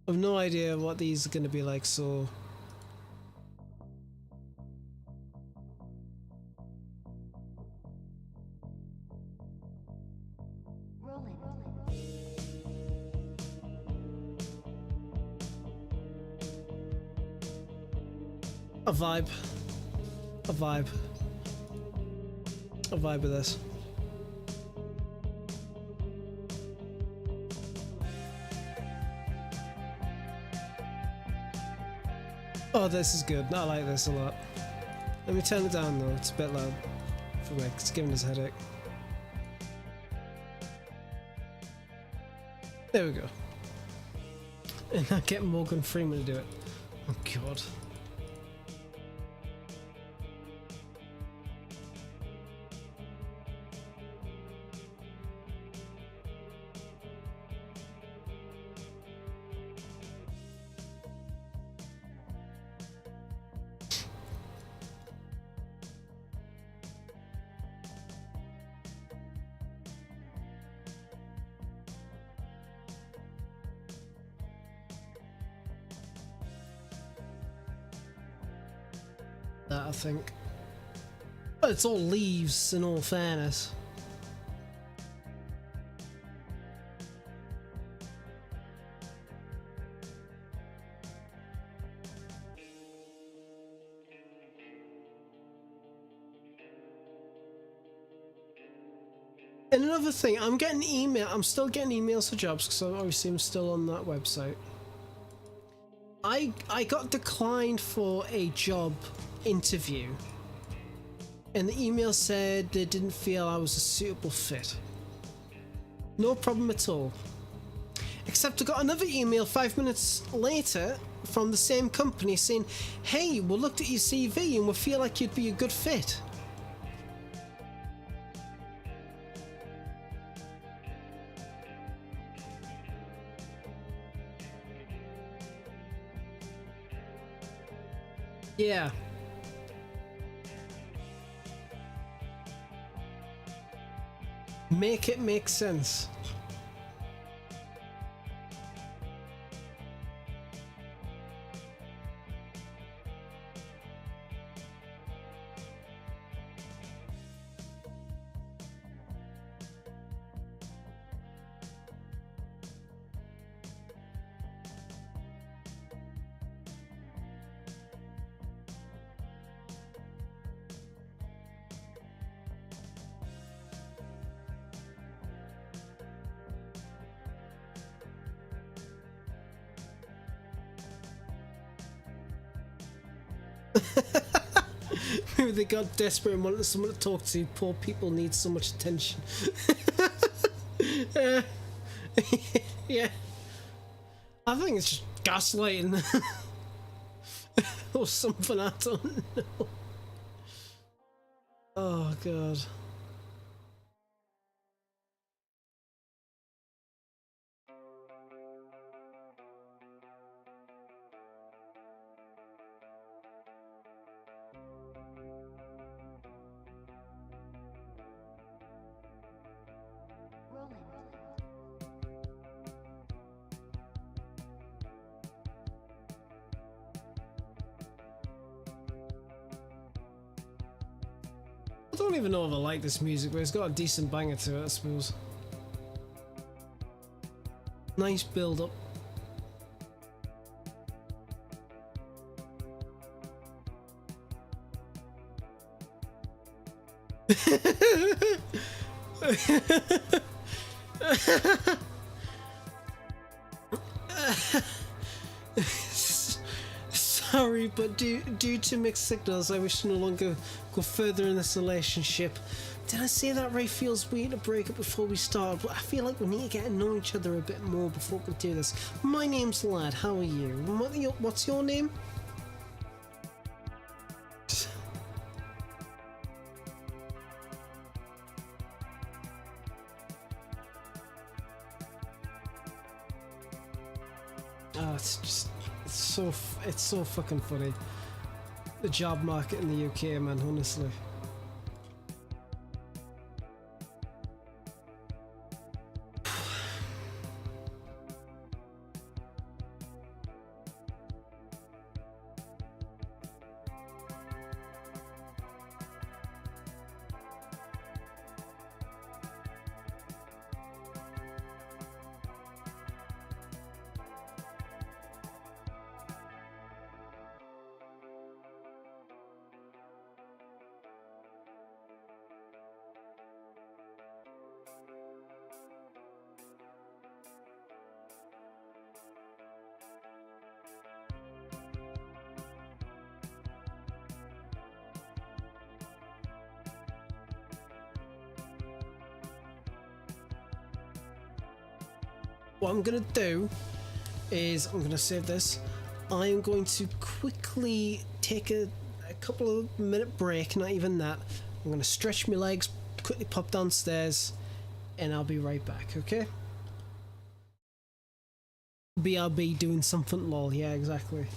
A: I've no idea what these are going to be like, so. A vibe. A vibe. A vibe with this. Oh, this is good. I like this a lot. Let me turn it down though, it's a bit loud for me, it's giving us a headache. There we go. And I get Morgan Freeman to do it. Oh god. That I think. But it's all leaves in all fairness. And another thing, I'm still getting emails for jobs because obviously I'm still on that website. I got declined for a job interview and the email said they didn't feel I was a suitable fit. No problem at all. Except I got another email 5 minutes later from the same company saying, hey, we looked at your CV and we feel like you'd be a good fit. Yeah. Make it make sense. Maybe they got desperate and wanted someone to talk to. Poor people need so much attention. Yeah. I think it's just gaslighting. Or something, I don't know. Oh god. I don't even know if I like this music, but it's got a decent banger to it, I suppose. Nice build up. sorry, but due to mixed signals, I wish to no longer go further in this relationship. Did I say that right? Feels weird to break up before we start, but I feel like we need to get to know each other a bit more before we do this. My name's Lad, how are you? What's your name? Oh, it's so fucking funny. The job market in the UK, man, honestly. What I'm gonna do is I'm gonna save this. I am going to quickly take a couple of minute break, not even that. I'm gonna stretch my legs, quickly pop downstairs, and I'll be right back, okay? BRB doing something lol, yeah, exactly.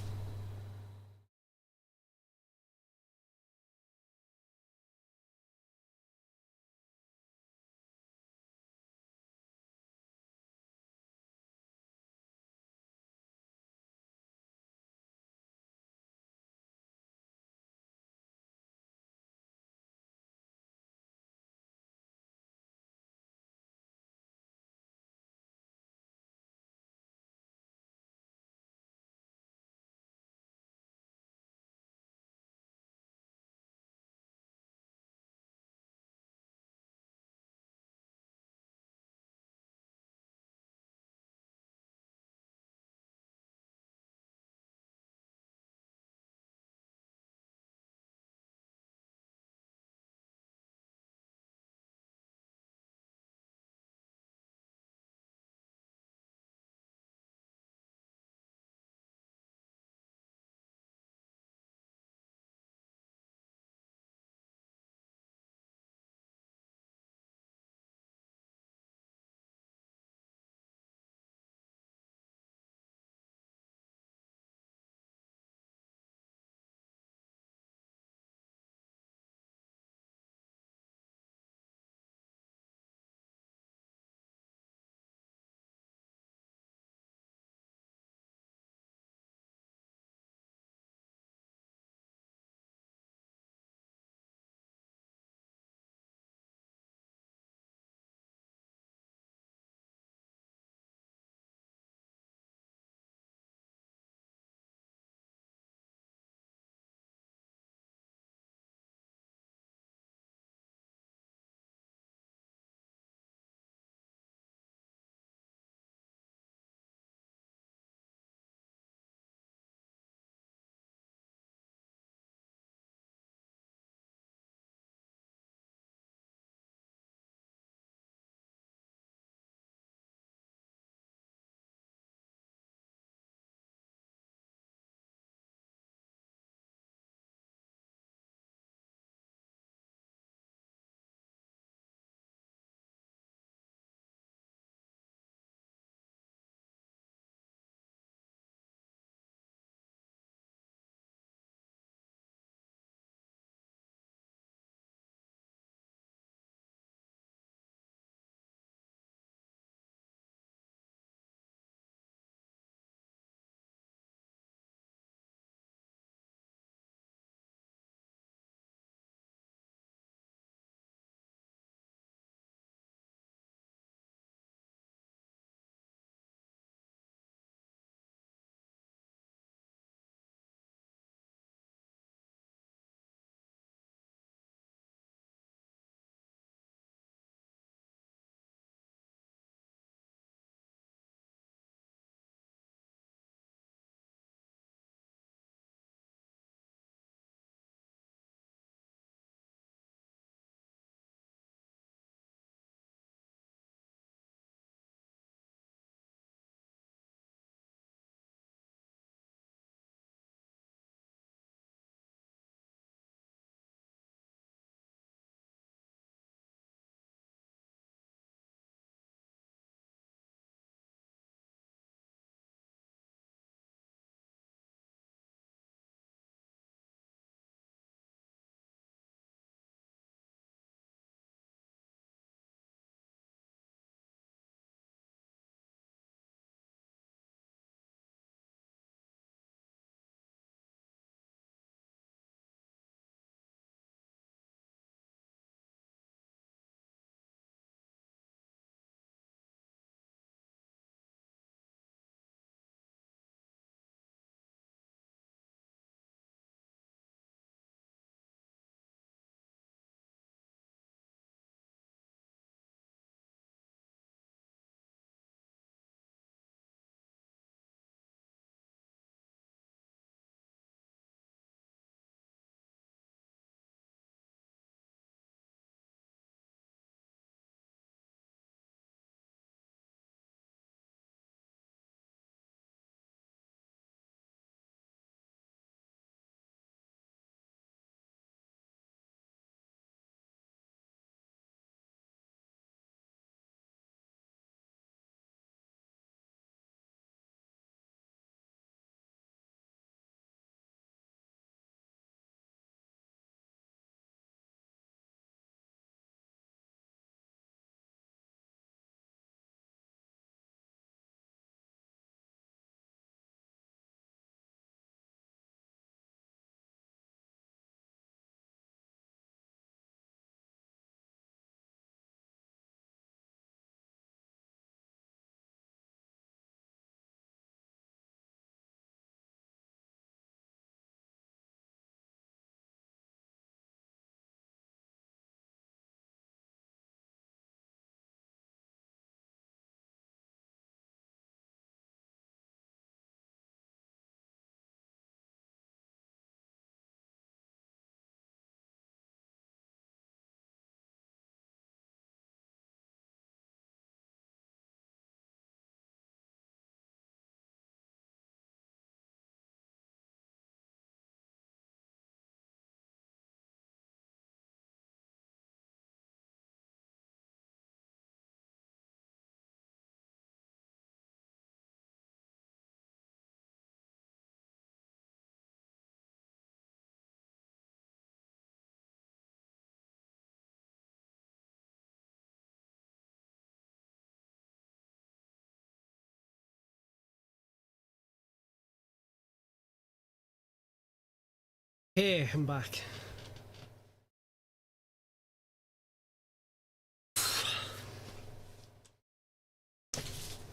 A: Hey, I'm back.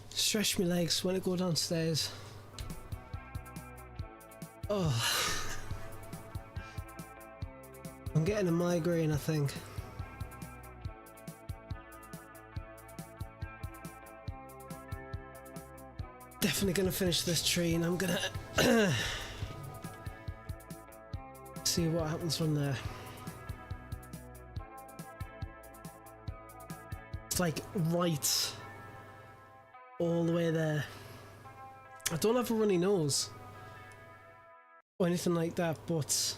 A: Stretch my legs when I go downstairs. Oh, I'm getting a migraine, I think. Definitely gonna finish this tree, and I'm gonna see what happens from there. It's like right all the way there. I don't have a runny nose or anything like that, but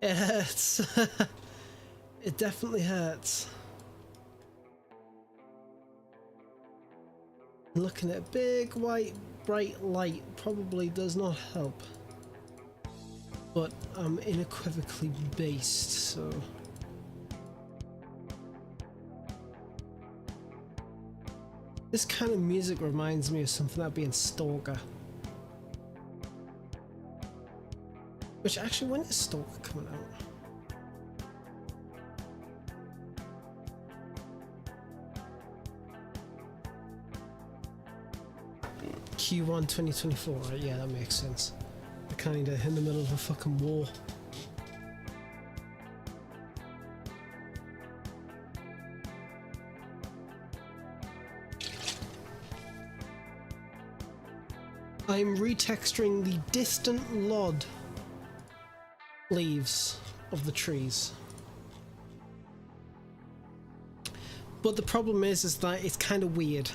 A: it hurts. It definitely hurts. Looking at a big white bright light probably does not help, but I'm unequivocally based, so this kind of music reminds me of something that'd be in Stalker. Which actually, when is Stalker coming out? Q1 2024, right? Yeah, that makes sense. We're kinda in the middle of a fucking war. I'm retexturing the distant LOD leaves of the trees. But the problem is that it's kind of weird.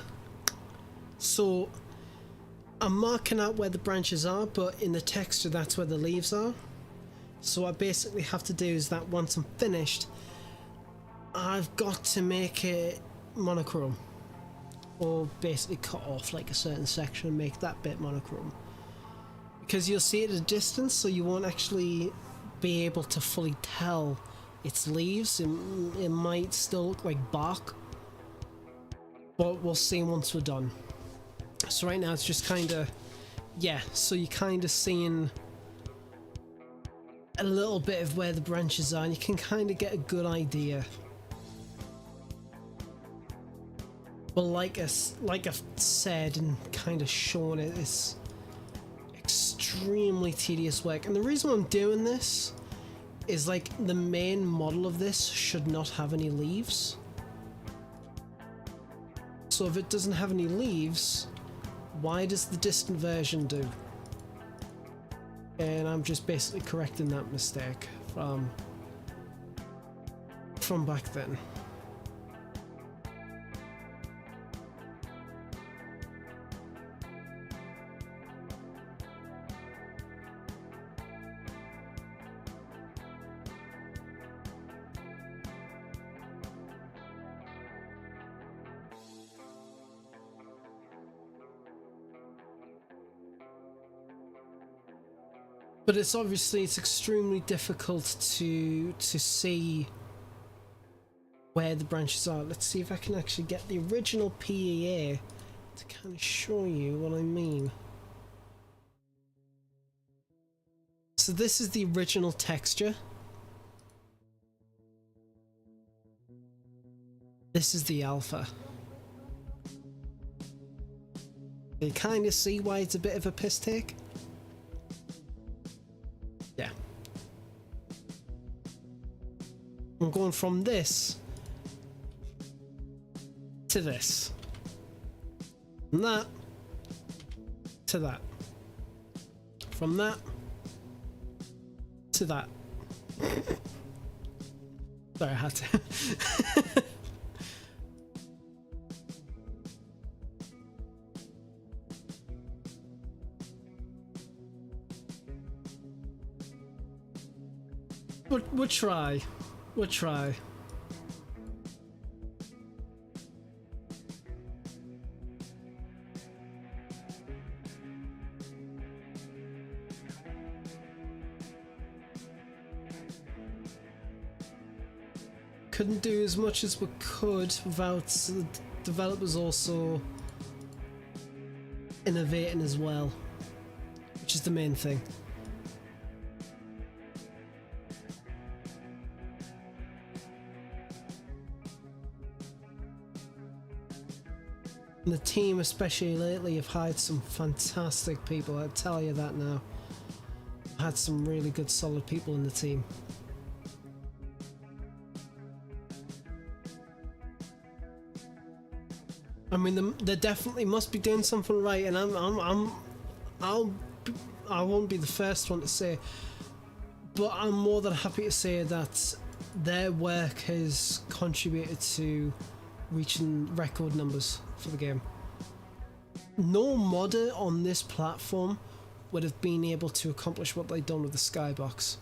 A: So I'm marking out where the branches are, but in the texture that's where the leaves are. So what I basically have to do is that once I'm finished, I've got to make it monochrome, or basically cut off like a certain section and make that bit monochrome, because you'll see it at a distance, so you won't actually be able to fully tell its leaves. It might still look like bark, but we'll see once we're done. So right now it's just kind of, yeah, so you're kind of seeing a little bit of where the branches are, and you can kind of get a good idea. But like I've said and kind of shown, it's extremely tedious work. And the reason I'm doing this is, like, the main model of this should not have any leaves. So if it doesn't have any leaves, why does the distant version do? And I'm just basically correcting that mistake from back then. But it's extremely difficult to see where the branches are. Let's see if I can actually get the original PEA to kind of show you what I mean. So this is the original texture. This is the alpha. You kind of see why it's a bit of a piss take? Yeah. I'm going from this to this. From that to that. From that to that. Sorry, I had to. We'll try. We'll try. Couldn't do as much as we could without the developers also innovating as well, which is the main thing. And the team, especially lately, have hired some fantastic people, I tell you that now. Had some really good solid people in the team. I mean, they definitely must be doing something right, and I won't be the first one to say, but I'm more than happy to say that their work has contributed to reaching record numbers for the game. No modder on this platform would have been able to accomplish what they've done with the skybox.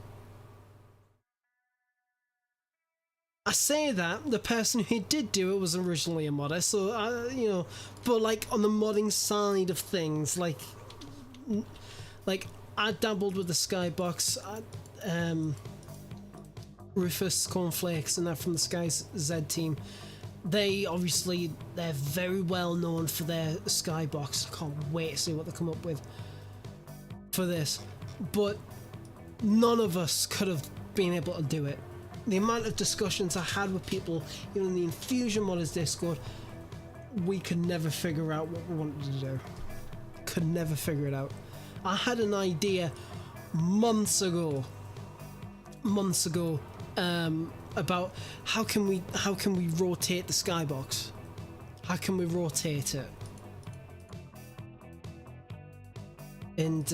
A: I say that the person who did do it was originally a modder, so you know, but like on the modding side of things, like I dabbled with the skybox. Rufus Cornflakes and that from the DayZ team. They're very well known for their skybox. I can't wait to see what they come up with for this, but none of us could have been able to do it. The amount of discussions I had with people, even in the Infusion Modders Discord, we could never figure out what we wanted to do. Could never figure it out. I had an idea months ago about how can we rotate the skybox? How can we rotate it? And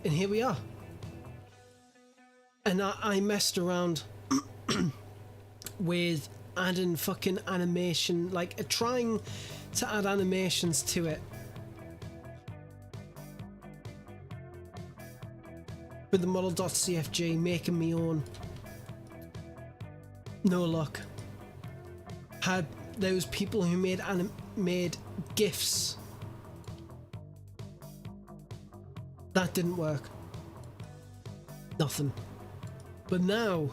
A: here we are. And I messed around with adding fucking animation, like trying to add animations to it. With the model.cfg, making me own. No luck. Had those people who made GIFs. That didn't work. Nothing. But now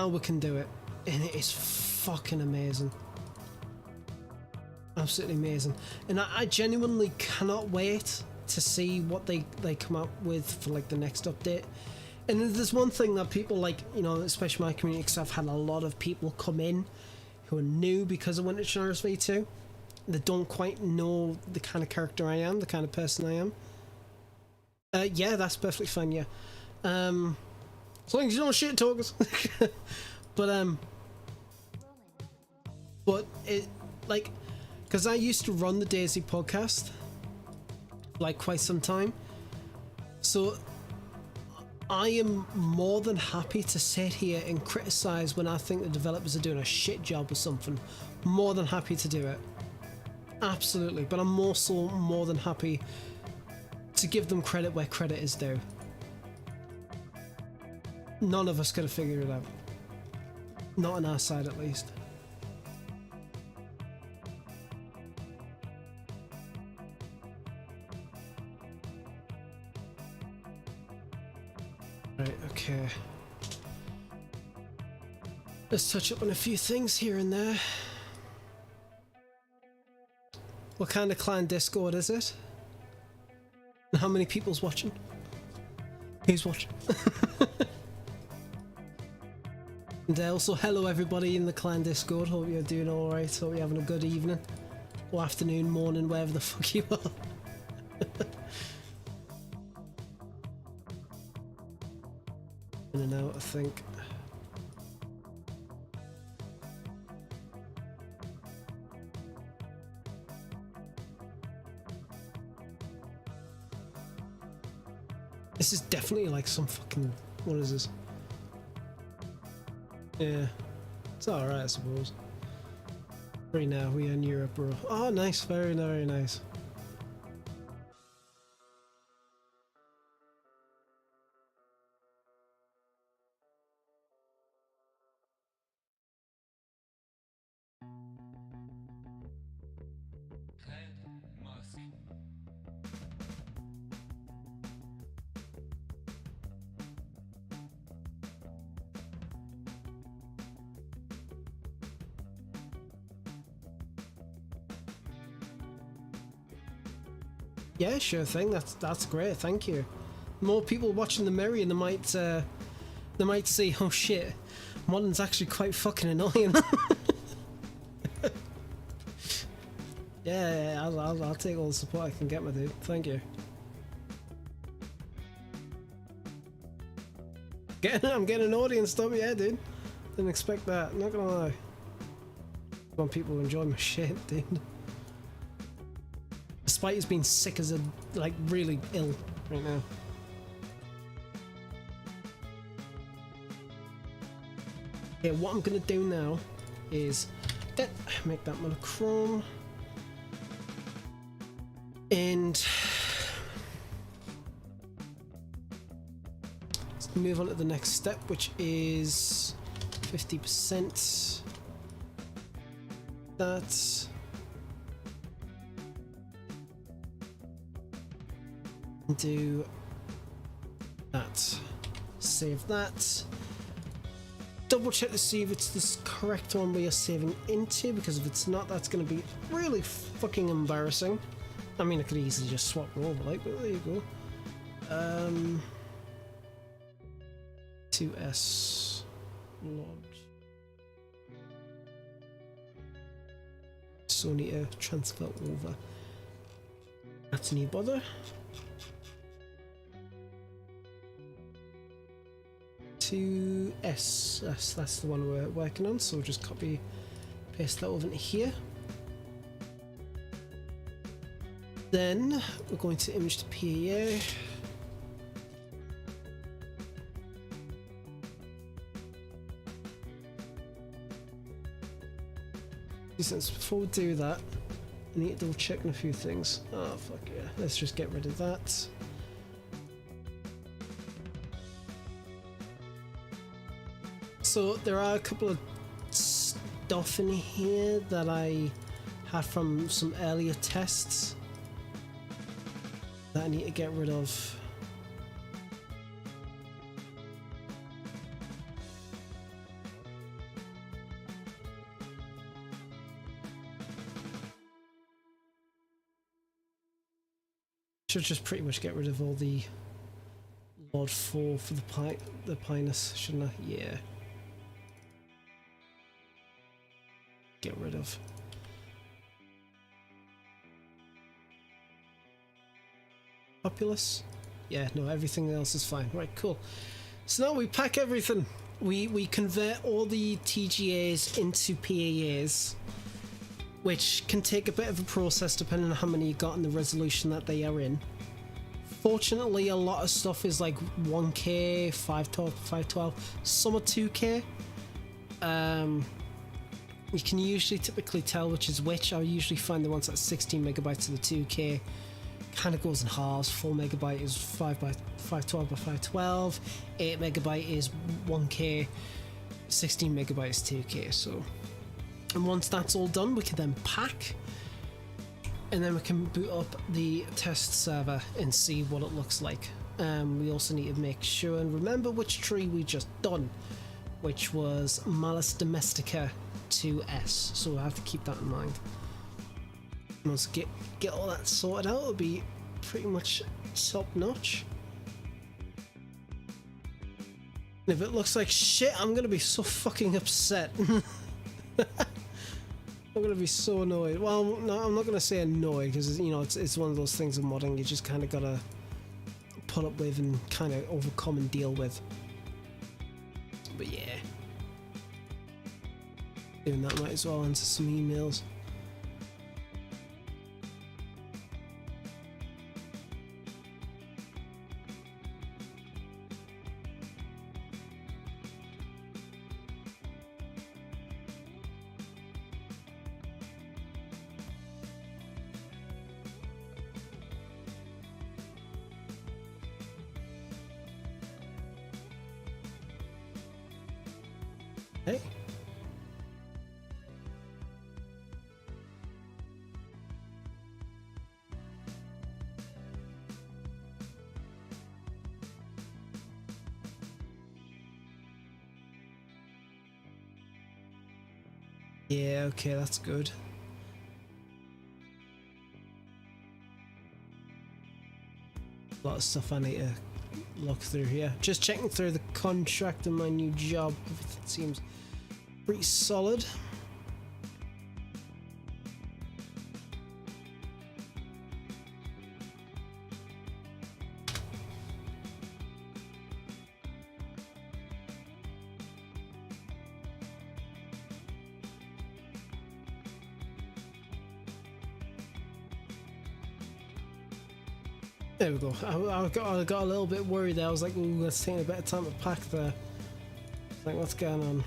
A: we can do it, and it is fucking amazing. Absolutely amazing. And I genuinely cannot wait to see what they come up with for like the next update. And there's one thing that people like, you know, especially my community, because I've had a lot of people come in who are new because of Winter Chernarus V2. They don't quite know the kind of character I am, the kind of person I am. Yeah, that's perfectly fine, yeah. As long as you don't shit talk us. But it, like, because I used to run the DayZ podcast for like quite some time. So I am more than happy to sit here and criticize when I think the developers are doing a shit job or something. More than happy to do it. Absolutely. But I'm also more than happy to give them credit where credit is due. None of us could have figured it out. Not on our side, at least. Right, okay. Let's touch up on a few things here and there. What kind of clan Discord is it? And how many people's watching? Who's watching? And also, hello everybody in the clan Discord. Hope you're doing alright. Hope you're having a good evening. Or afternoon, morning, wherever the fuck you are. In and out, I think. This is definitely like some fucking... What is this? Yeah. It's alright, I suppose. Right now, we are in Europe, bro. Oh, nice. Very, very nice. Yeah, sure thing. That's great. Thank you. More people watching the merry, and they might see, oh shit, modding's actually quite fucking annoying. Yeah, I'll take all the support I can get, my dude. Thank you. I'm getting an audience stop, yeah, dude. Didn't expect that, not gonna lie. I want people to enjoy my shit, dude. Despite us being sick as a, like, really ill right now. Okay, what I'm gonna do now is make that monochrome. And let's move on to the next step, which is 50%. That. Do that. Save that. Double check to see if it's the correct one we are saving into, because if it's not, that's going to be really fucking embarrassing. I mean, I could easily just swap them over, like, but there you go. 2S Lodge. So need to transfer over. That's any bother. 2S, yes, that's the one we're working on, so we'll just copy paste that over into here. Then we're going to image to PAA. Since before we do that, I need to double check on a few things. Oh fuck yeah, let's just get rid of that. So there are a couple of stuff in here that I had from some earlier tests that I need to get rid of. Should just pretty much get rid of all the Lord 4 for the Pinus, shouldn't I? Yeah. Get rid of. Populous? Yeah, no, everything else is fine. Right, cool. So now we pack everything. We convert all the TGAs into PAAs, which can take a bit of a process depending on how many you got and the resolution that they are in. Fortunately, a lot of stuff is like 1K, 512, 512, some are 2K. You can usually typically tell which is which. I usually find the ones at 16 megabytes of the 2K kind of goes in halves. 4 megabyte is 512 by 512, 8 megabyte is 1K, 16 megabyte is 2K. So, and once that's all done, we can then pack, and then we can boot up the test server and see what it looks like. We also need to make sure and remember which tree we just done, which was Malus Domestica 2S, so we'll have to keep that in mind. Once we get all that sorted out, it'll be pretty much top notch. And if it looks like shit, I'm gonna be so fucking upset. I'm gonna be so annoyed. Well, no, I'm not gonna say annoyed, because you know it's one of those things of modding you just kind of gotta put up with and kind of overcome and deal with. But yeah, doing that, might as well answer some emails. Hey. Yeah, okay, that's good. A lot of stuff I need to look through here. Just checking through the contract and my new job. Everything seems pretty solid. There we go. I got a little bit worried there. I was like, ooh, that's taking a bit of time to pack there. Like, what's going on?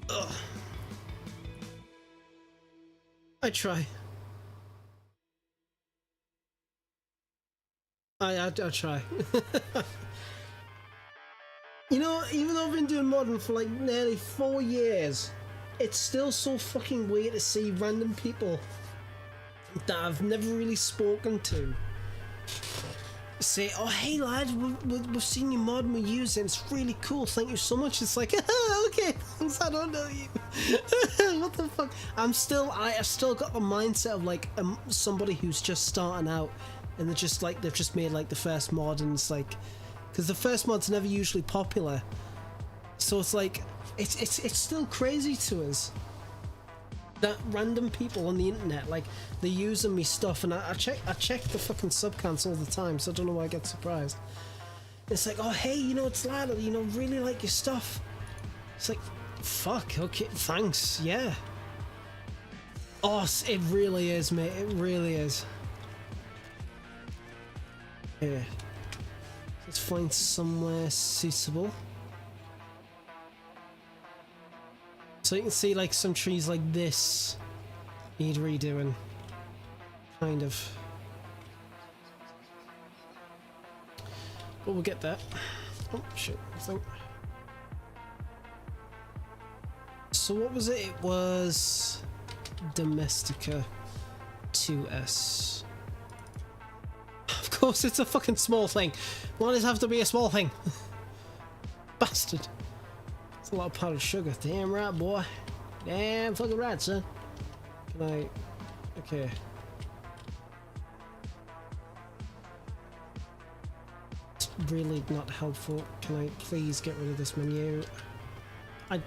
A: Ugh. I try. I try. You know, even though I've been doing modding for like nearly 4 years, it's still so fucking weird to see random people that I've never really spoken to say, oh hey lad, we've seen your mod and we use it, it's really cool, thank you so much. It's like, okay, thanks, I don't know you. What the fuck? I've still got the mindset of like somebody who's just starting out and they're just like, they've just made like the first mod, and it's like, because the first mod's never usually popular, so it's like it's still crazy to us that random people on the internet, like, they're using me stuff, and I check the fucking sub counts all the time, so I don't know why I get surprised. It's like, oh hey, you know, it's lad, you know, really like your stuff. It's like, fuck, okay, thanks, yeah. Oh, it really is, mate, it really is. Yeah. Let's find somewhere suitable. So you can see like some trees like this need redoing. Kind of. But we'll get that. Oh shit, I think. So what was it? It was Domestica 2S. Of course it's a fucking small thing. Why does it have to be a small thing? Bastard. It's a lot of powdered sugar. Damn right, boy. Damn fucking right, son. Can I... Okay. It's really not helpful. Can I please get rid of this menu? I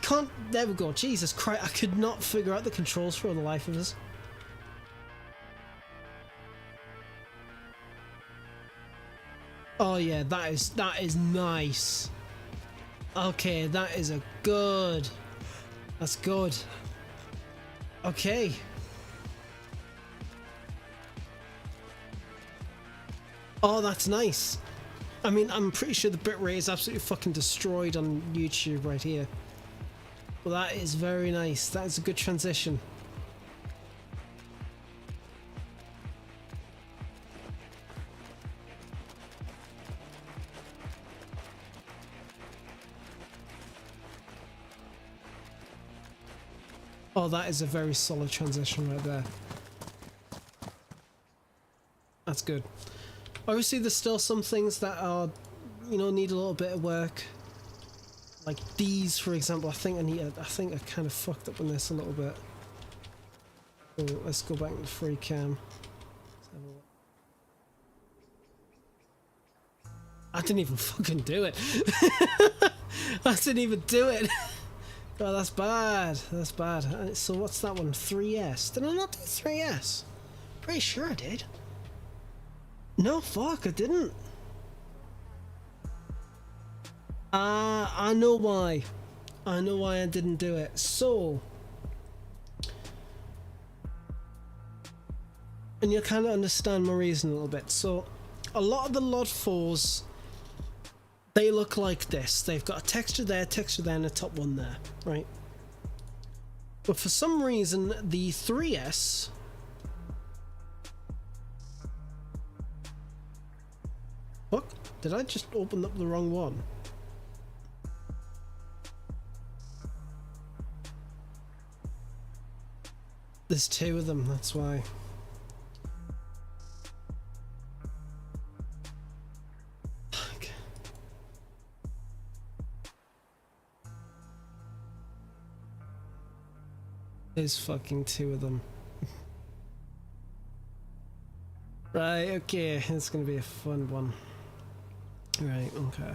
A: can't... There we go. Jesus Christ. I could not figure out the controls for the life of us. Oh yeah, that is nice. Okay, that is a good. That's good. Okay. Oh, that's nice. I mean, I'm pretty sure the bitrate is absolutely fucking destroyed on YouTube right here. Well, that is very nice. That is a good transition. Oh, that is a very solid transition right there. That's good. Obviously, there's still some things that are, you know, need a little bit of work. Like these, for example. I think I kind of fucked up on this a little bit. So let's go back to the free cam. I didn't even fucking do it. I didn't even do it. Oh, that's bad. That's bad. So what's that one? 3S. Did I not do 3S? Pretty sure I did. No, fuck, I didn't. I know why. I know why I didn't do it. So, and you'll kind of understand my reason a little bit. So, a lot of the LOD 4s, they look like this. They've got a texture there, and a top one there, right? But for some reason, the 3S... What? Did I just open up the wrong one? There's two of them, that's why. There's fucking two of them. Right, okay, it's gonna be a fun one. Right, okay.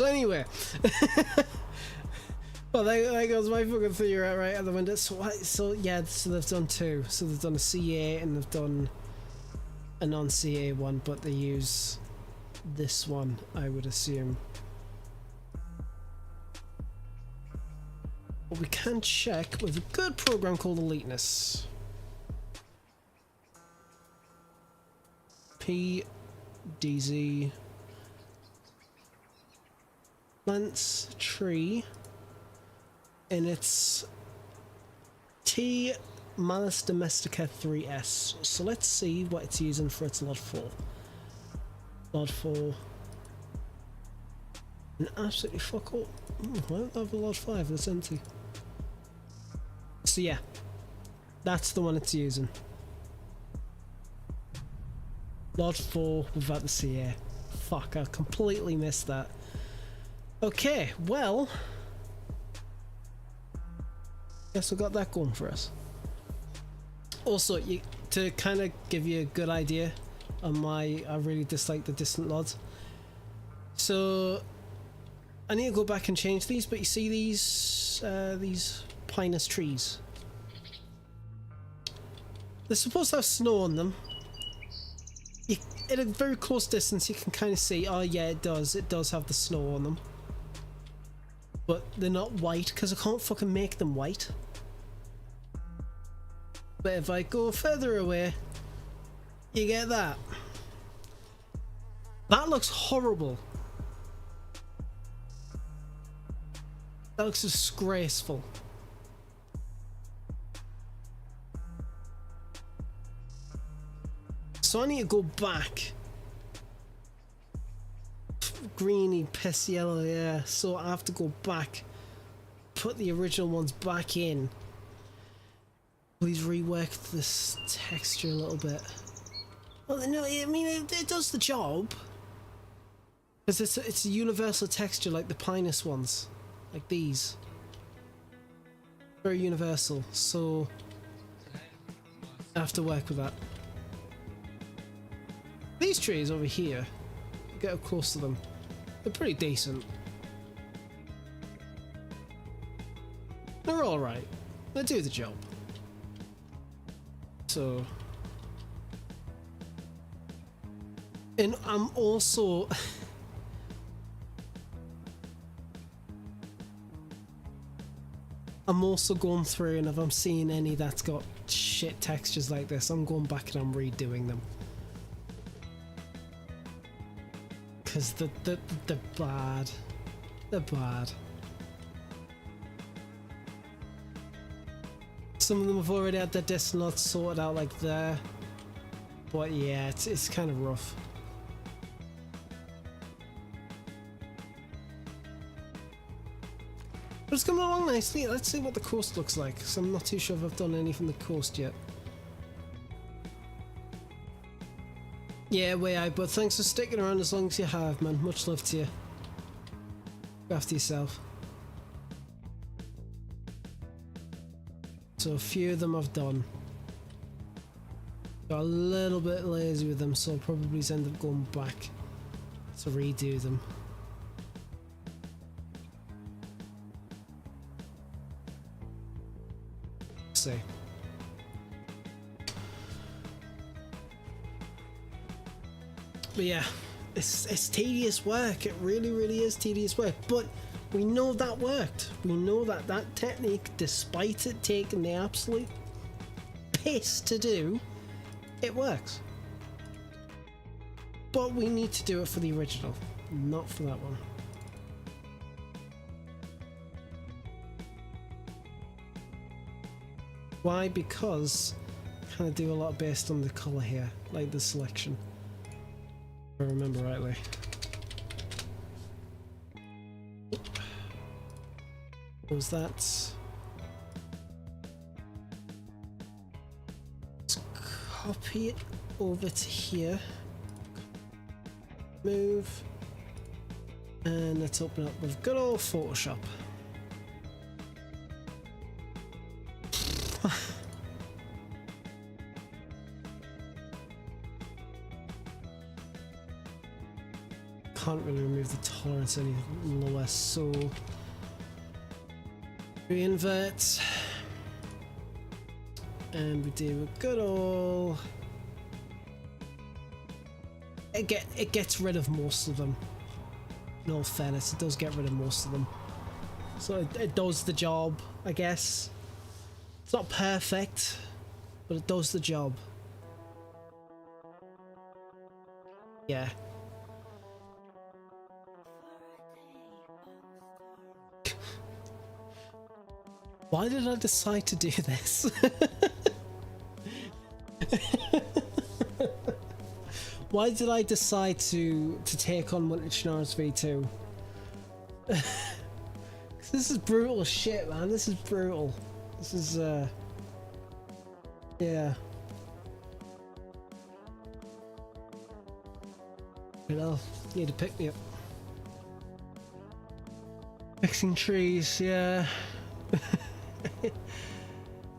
A: So anyway, well, there goes my fucking theory right at the window. So yeah, so they've done two. So they've done a CA and they've done a non-CA one, but they use this one, I would assume. But we can check with a good program called Eliteness. DayZ plants tree, and it's T Malus Domestica 3S. So let's see what it's using for its lot 4. Lot 4. And absolutely fuck all. Why don't I have a lot 5 that's empty? So yeah, that's the one it's using. Lot 4 without the CA. Fuck, I completely missed that. Okay, well, guess we got that going for us. Also, to kind of give you a good idea on why I really dislike the distant LODs. So I need to go back and change these, but you see these pinus trees? They're supposed to have snow on them. At a very close distance you can kind of see, oh yeah, it does have the snow on them. But they're not white, because I can't fucking make them white. But if I go further away, you get that. That looks horrible. That looks disgraceful. So I need to go back. Greeny, piss yellow, yeah. So I have to go back, put the original ones back in. Please rework this texture a little bit. Well, no, I mean it does the job. Because it's a universal texture like the Pinus ones, like these. Very universal. So I have to work with that. These trees over here, get up close to them, they're pretty decent. They're alright. They do the job. So... And I'm also... I'm also going through, and if I'm seeing any that's got shit textures like this, I'm going back and I'm redoing them. Because they're bad. They're bad. Some of them have already had their distant LODs sorted out like there. But yeah, it's kind of rough. But it's coming along nicely. Let's see what the coast looks like, because I'm not too sure if I've done any from the coast yet. Yeah, way out, but thanks for sticking around as long as you have, man. Much love to you. Look after yourself. So a few of them I've done. Got a little bit lazy with them, so I'll probably end up going back to redo them. Let's see. But yeah, it's tedious work. It really, really is tedious work. But we know that worked. We know that that technique, despite it taking the absolute piss to do, it works. But we need to do it for the original, not for that one. Why? Because I kind of do a lot based on the colour here, like the selection. If I remember rightly. Was that? Let's copy it over to here. Move. And let's open up with good old Photoshop. can't really remove the tolerance any lower, so we invert and we do a good old. It gets rid of most of them. In all fairness, it does get rid of most of them, so it does the job, I guess. It's not perfect, but it does the job. Yeah. Why did I decide to do this? Why did I decide to take on Winter Chernarus V2? This is brutal shit, man. This is brutal. This is yeah. Well, need to pick me up. Fixing trees, yeah.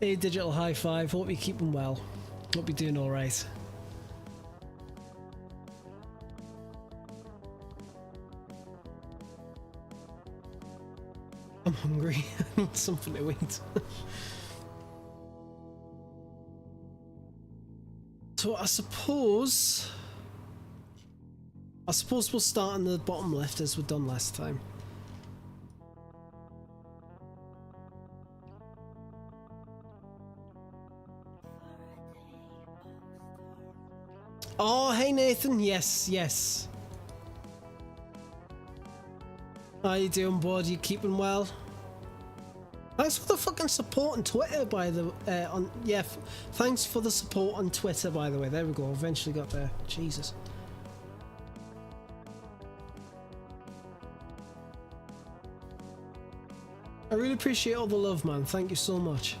A: Hey, digital high five. Hope you're keeping well. Hope you're doing all right. I'm hungry. I need something to eat. So I suppose we'll start on the bottom left as we've done last time. Oh, hey Nathan. Yes, yes. How you doing, bud? You keeping well? Thanks for the fucking support on Twitter, by the thanks for the support on Twitter, by the way. There we go. Eventually got there. Jesus. I really appreciate all the love, man. Thank you so much.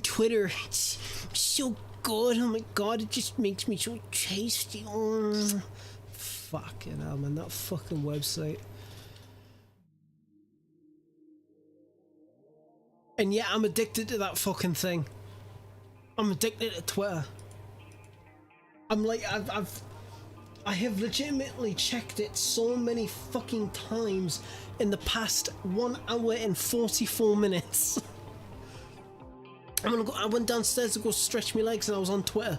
A: Twitter, it's so good. Oh my god, it just makes me so tasty. Oh, fucking hell, man, that fucking website. And yeah, I'm addicted to that fucking thing. I'm addicted to Twitter. I'm like, I have legitimately checked it so many fucking times in the past 1 hour and 44 minutes. I went downstairs to go stretch my legs and I was on Twitter.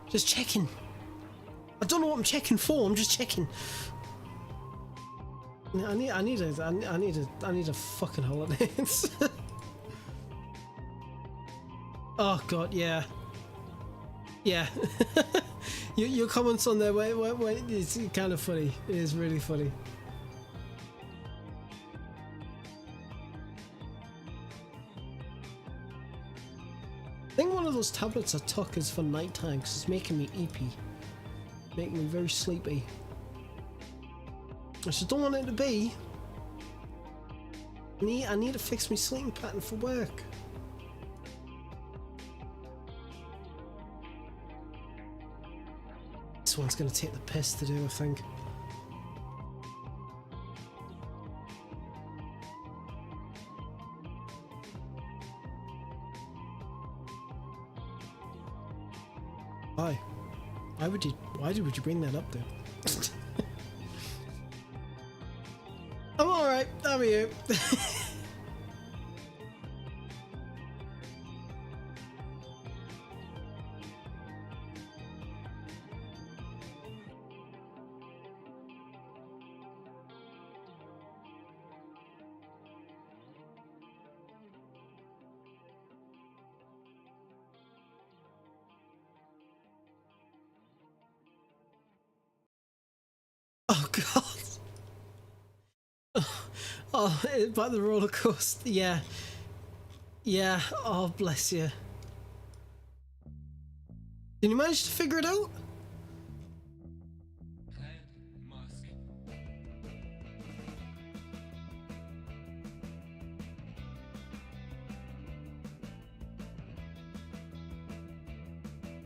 A: Just checking. I don't know what I'm checking for, I'm just checking. I need a fucking holiday. Oh god, yeah. Yeah. your comments on there, wait, it's kind of funny. It is really funny. I think one of those tablets I took is for nighttime because it's making me eepy. Making me very sleepy. I just don't want it to be. I need to fix my sleeping pattern for work. This one's going to take the piss to do, I think. Why? Why would you bring that up there? I'm alright, how are you? Oh, about the roller coaster. Yeah. Yeah. Oh, bless you. Did you manage to figure it out?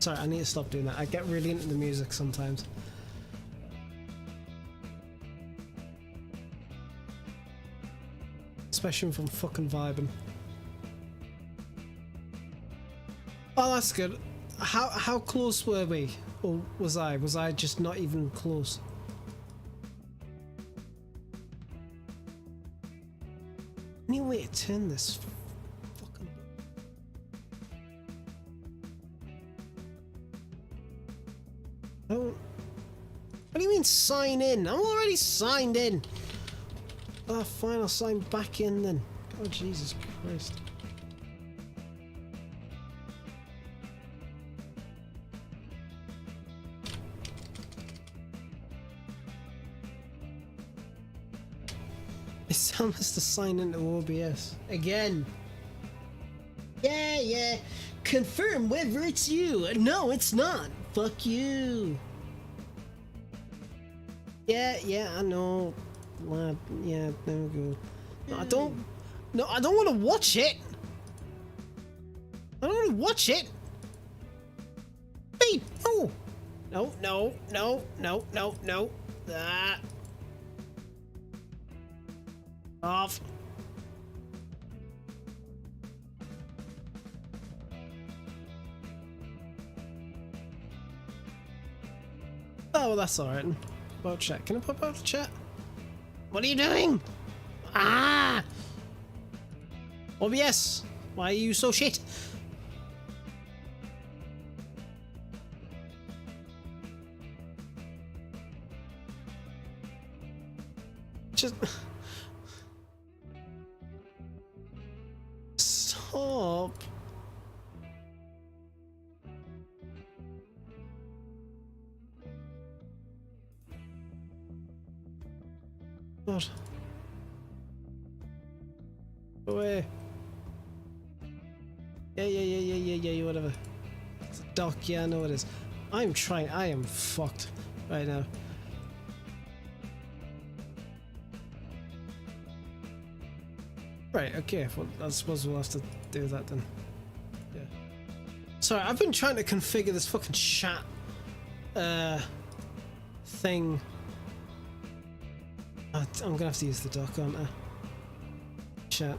A: Sorry, I need to stop doing that. I get really into the music sometimes. Especially if I'm fucking vibing. Oh, that's good. How close were we? Or was I? Was I just not even close? Any way to turn this fucking... Oh. What do you mean sign in? I'm already signed in. Ah, fine, I'll sign back in then. Oh, Jesus Christ. It's time us to sign into OBS. Again. Yeah. Confirm whether it's you. No, it's not. Fuck you. Yeah, I know. Lad, yeah, there we go. No, I don't want to watch it. I don't want to watch it. Beep. Oh. No. Ah. Off. Oh, well, that's alright. About chat. Can I pop out the chat? What are you doing? Ah! OBS! Why are you so shit? Just... Stop. God. Go away. Yeah, whatever. It's a dock, yeah, I know it is. I am fucked right now. Right, okay, well, I suppose we'll have to do that then. Yeah. Sorry, I've been trying to configure this fucking chat thing. I'm gonna have to use the dock, aren't I? Chat.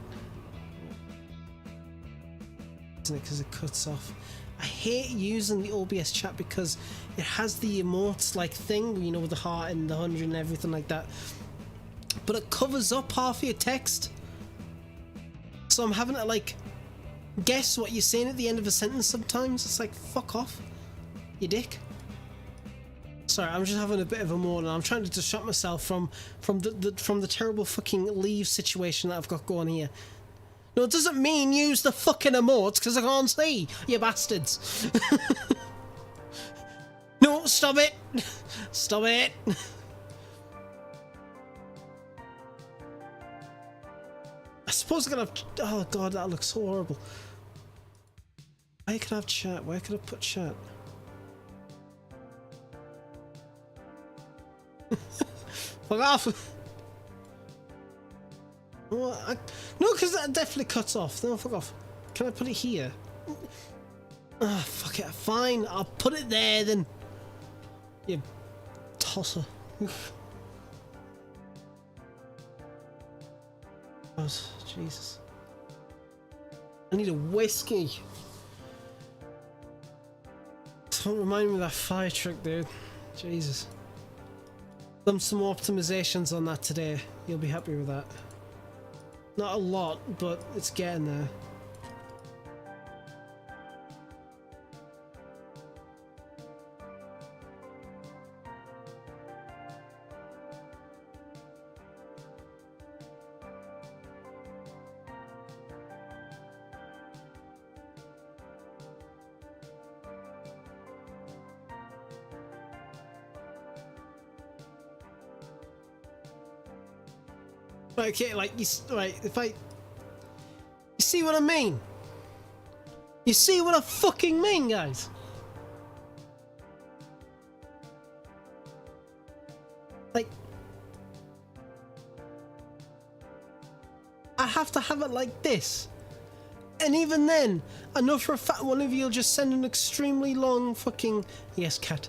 A: Isn't it because it cuts off? I hate using the OBS chat because it has the emotes like thing, you know, with the heart and the 100 and everything like that. But it covers up half of your text. So I'm having to like guess what you're saying at the end of a sentence sometimes. It's like, fuck off, you dick. Sorry, I'm just having a bit of a morning. I'm trying to distract myself from the terrible fucking leave situation that I've got going here. No, it doesn't mean use the fucking emotes because I can't see, you bastards. No, stop it. Stop it. I suppose I could have... Oh god, that looks so horrible. Where could I have chat? Where could I put chat? Fuck off! No, because that definitely cuts off. No, fuck off. Can I put it here? Ah, fuck it. Fine, I'll put it there then. You tosser. God, Jesus. I need a whiskey. Don't remind me of that fire truck, dude. Jesus. Done some optimizations on that today. You'll be happy with that. Not a lot, but it's getting there. Okay, like right, if I, you see what I mean? You see what I fucking mean, guys? Like, I have to have it like this. And even then, I know for a fact one of you will just send an extremely long fucking... Yes, cat.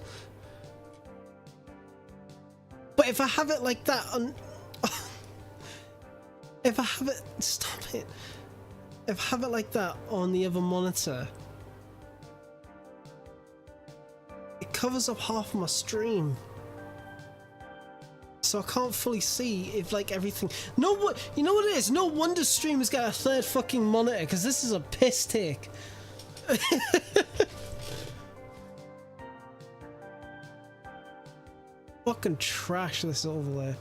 A: But if I have it like that on... if I have it... Stop it. If I have it like that on the other monitor, it covers up half of my stream. So I can't fully see if like everything... No, what? You know what it is? No wonder streamers get a third fucking monitor, because this is a piss take. Fucking trash, this overlay.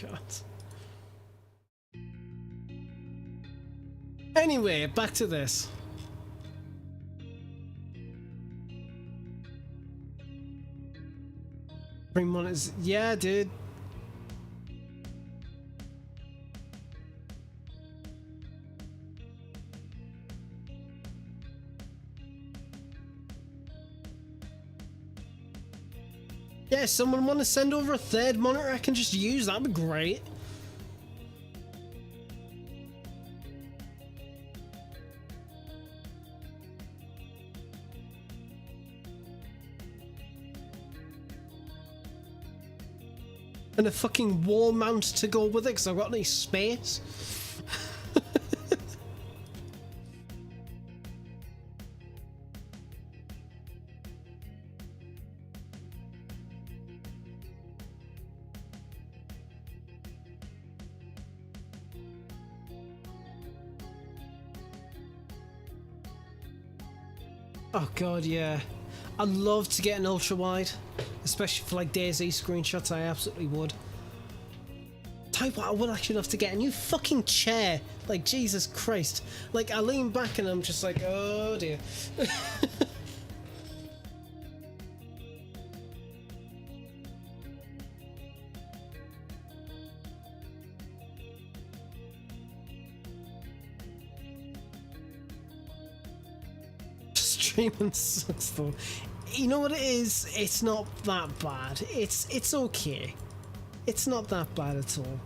A: God. Anyway, back to this. Bring monitors. Yeah, dude. Yeah, someone want to send over a third monitor I can just use? That'd be great. And a fucking wall mount to go with it because I've got any space. Oh god, yeah. I'd love to get an ultra wide, especially for like DayZ screenshots. I absolutely would. Tell you what, I would actually love to get a new fucking chair. Like, Jesus Christ. Like, I lean back and I'm just like, oh dear. Streaming sucks though. You know what it is? It's not that bad. It's okay. It's not that bad at all.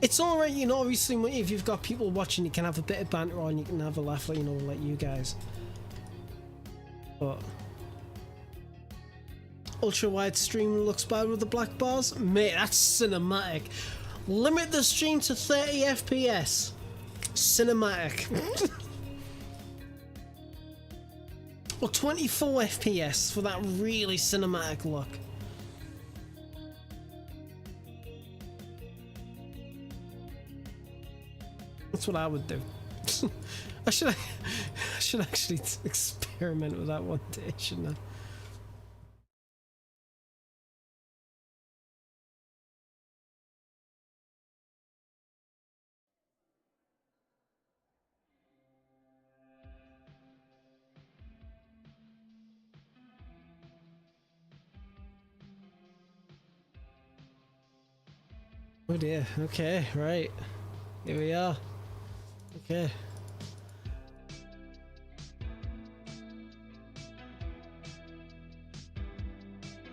A: It's alright, you know, obviously if you've got people watching you can have a bit of banter on, you can have a laugh, like, you know, like you guys. But ultra wide stream looks bad with the black bars? Mate, that's cinematic. Limit the stream to 30 FPS. Cinematic. Or 24 FPS for that really cinematic look. That's what I would do. I should actually experiment with that one day, shouldn't I? Oh dear, okay, right. Here we are. Okay.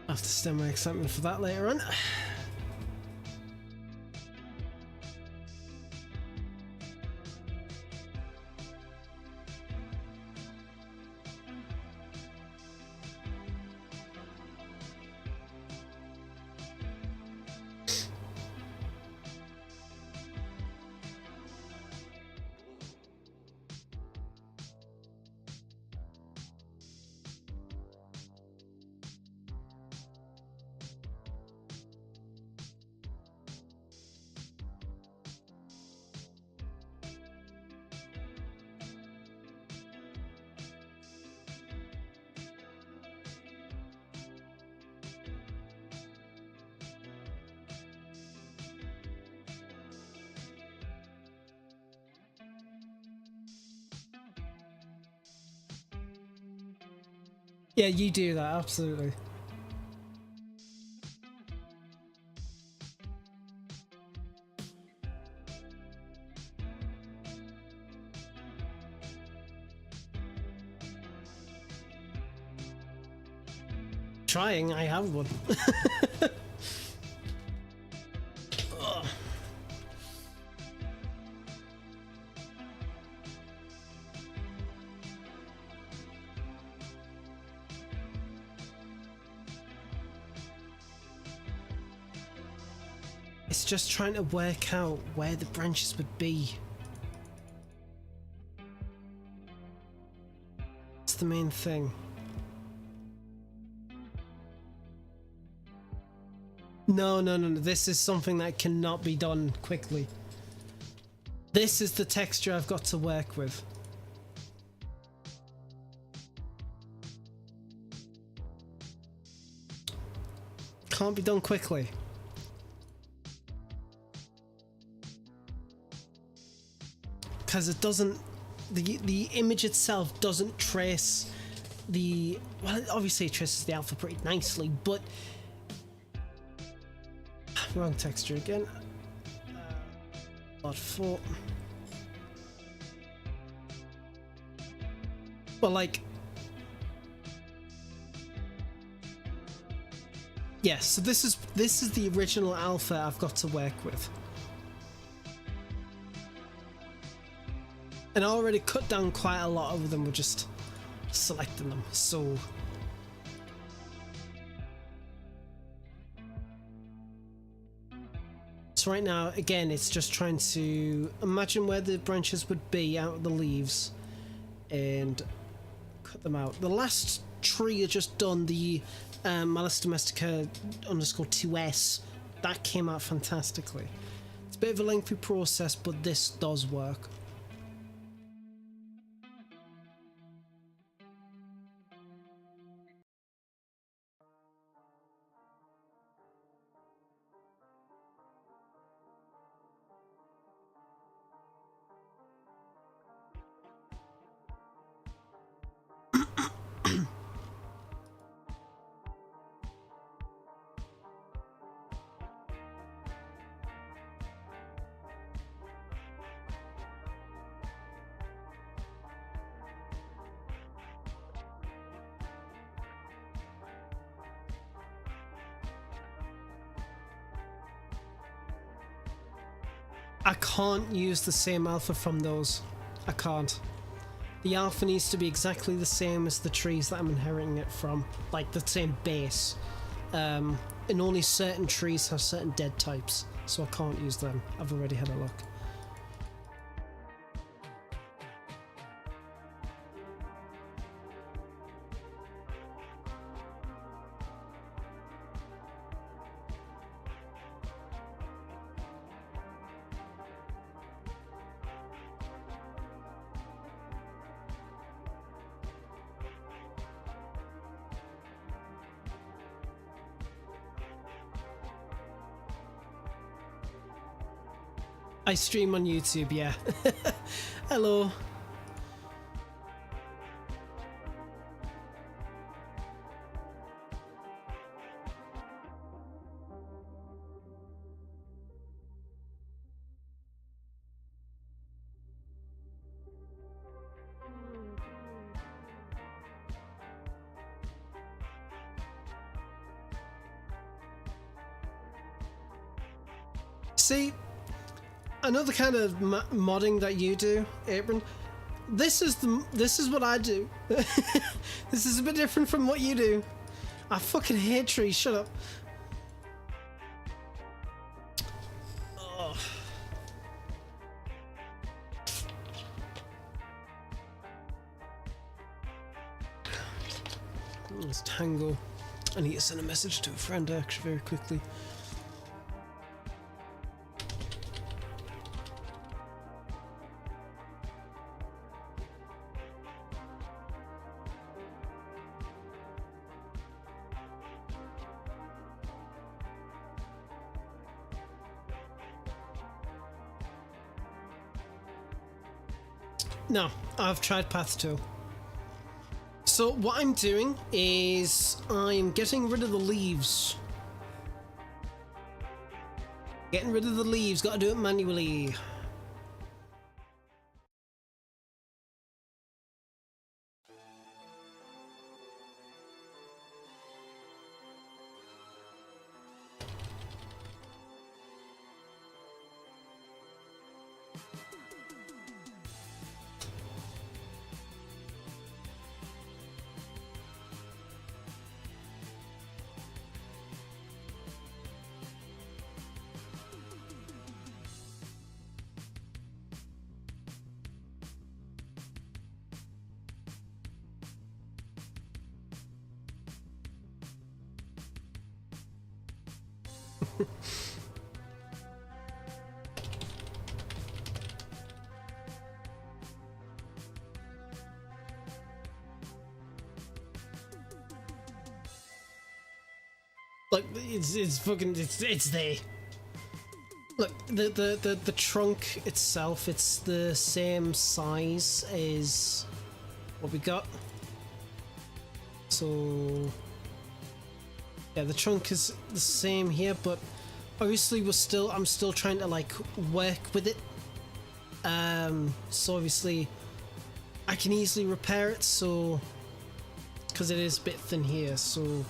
A: I'll have to stem my excitement for that later on. Yeah, you do that, absolutely. Trying, I have one. It's just trying to work out where the branches would be. It's the main thing. No, no, no, no. This is something that cannot be done quickly. This is the texture I've got to work with. Can't be done quickly. Because it doesn't, the image itself doesn't trace the, well, obviously it traces the alpha pretty nicely, but wrong texture again. Lot 4. But like, yeah, so this is the original alpha I've got to work with. And I already cut down quite a lot of them with just selecting them, so right now, again, it's just trying to imagine where the branches would be out of the leaves and cut them out. The last tree I just done, the Malus Domestica _2S, that came out fantastically. It's a bit of a lengthy process, but this does work. I can't use the same alpha from those. I can't. The alpha needs to be exactly the same as the trees that I'm inheriting it from, like the same base. And only certain trees have certain dead types, so I can't use them. I've already had a look. I stream on YouTube, yeah. Hello. See, another kind of modding that you do, Abram. This is what I do. This is a bit different from what you do. I fucking hate trees. Shut up. Oh. Let's tango. I need to send a message to a friend actually very quickly. No, I've tried Path 2. So what I'm doing is I'm getting rid of the leaves. Getting rid of the leaves, gotta do it manually. Like it's fucking it's there. Look, the trunk itself, it's the same size as what we got. So yeah, the trunk is the same here, but obviously I'm still trying to like work with it. So obviously I can easily repair it, so because it is a bit thin here, so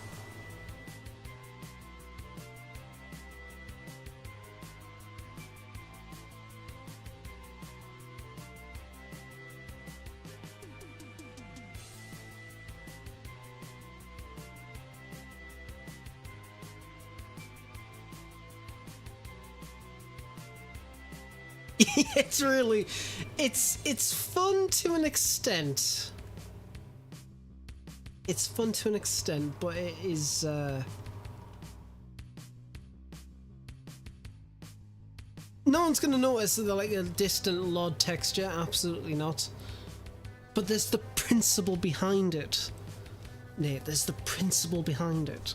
A: it's fun to an extent. It's fun to an extent, but it is no one's gonna notice that they're like a distant LOD texture, absolutely not. But there's the principle behind it. Nate, there's the principle behind it.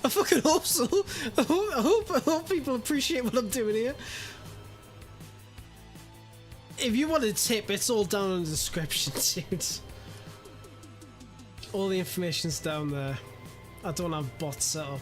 A: I fucking hope so. I hope people appreciate what I'm doing here. If you want a tip, it's all down in the description, dude. All the information's down there. I don't have bots set up.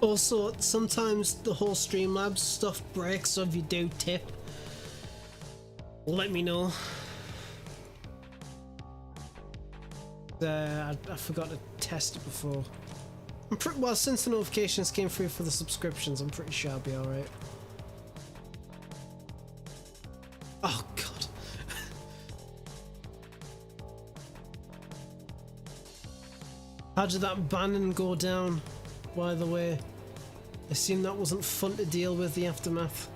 A: Also, sometimes the whole Streamlabs stuff breaks, so if you do tip, let me know. I forgot to test it before. Well, since the notifications came through for the subscriptions, I'm pretty sure I'll be alright. Oh god. How did that banning go down, by the way? I assume that wasn't fun to deal with, the aftermath.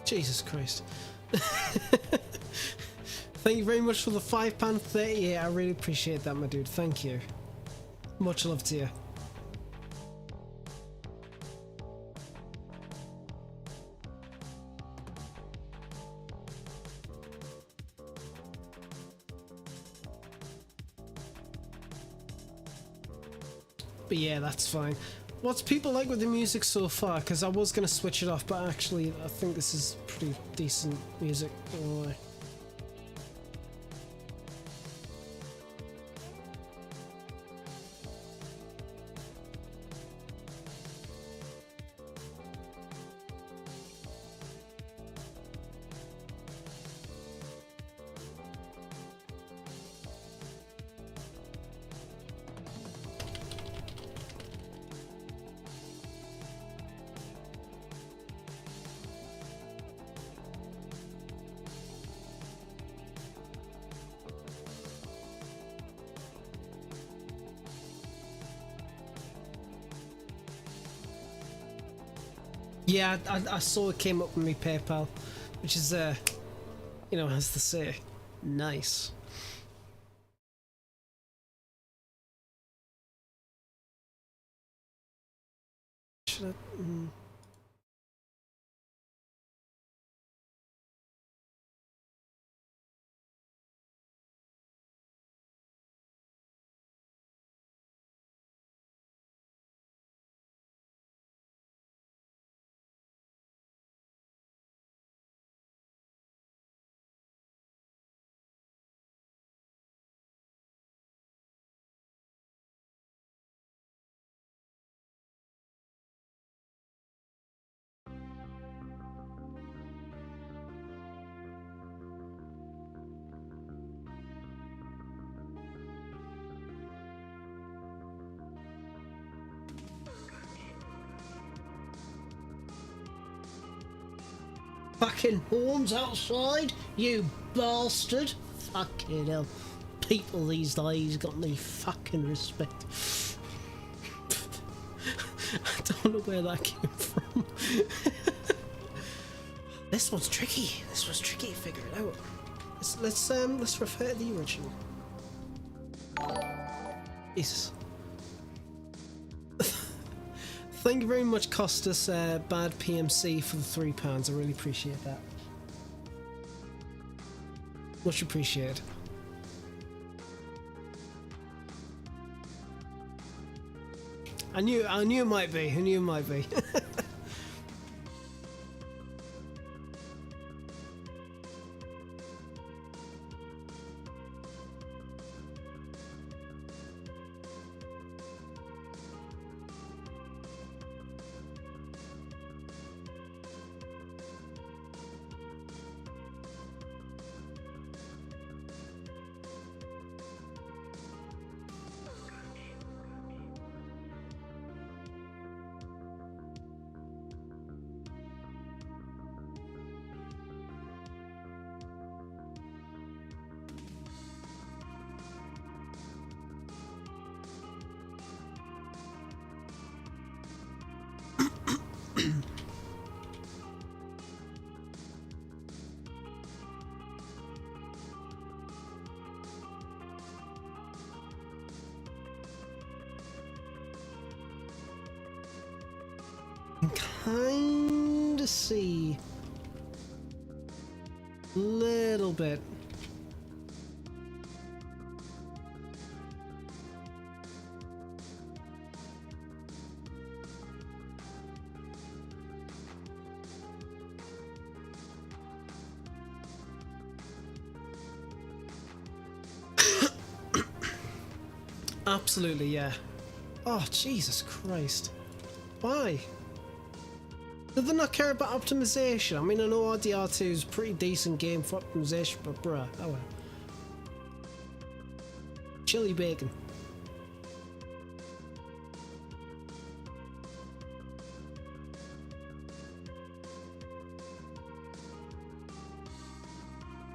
A: Jesus Christ. Thank you very much for the £5.38. I really appreciate that, my dude. Thank you. Much love to you. But yeah, that's fine. What's people like with the music so far? Because I was going to switch it off, but actually I think this is pretty decent music. Oh, yeah, I saw it came up with me PayPal, which is, you know, as to say, nice. Should I? Fucking horns outside, you bastard! Fucking hell. People these days got me fucking respect. I don't know where that came from. This one's tricky. This one's tricky to figure it out. Let's refer to the original. Jesus. Thank you very much, Costas, Bad PMC, for the £3. I really appreciate that. Much appreciated. I knew it might be. I knew it might be. Kinda see little bit. Absolutely, yeah. Oh, Jesus Christ. Why? Did they not care about optimization? I mean, I know RDR2 is a pretty decent game for optimization, but bruh, oh well. Chili bacon.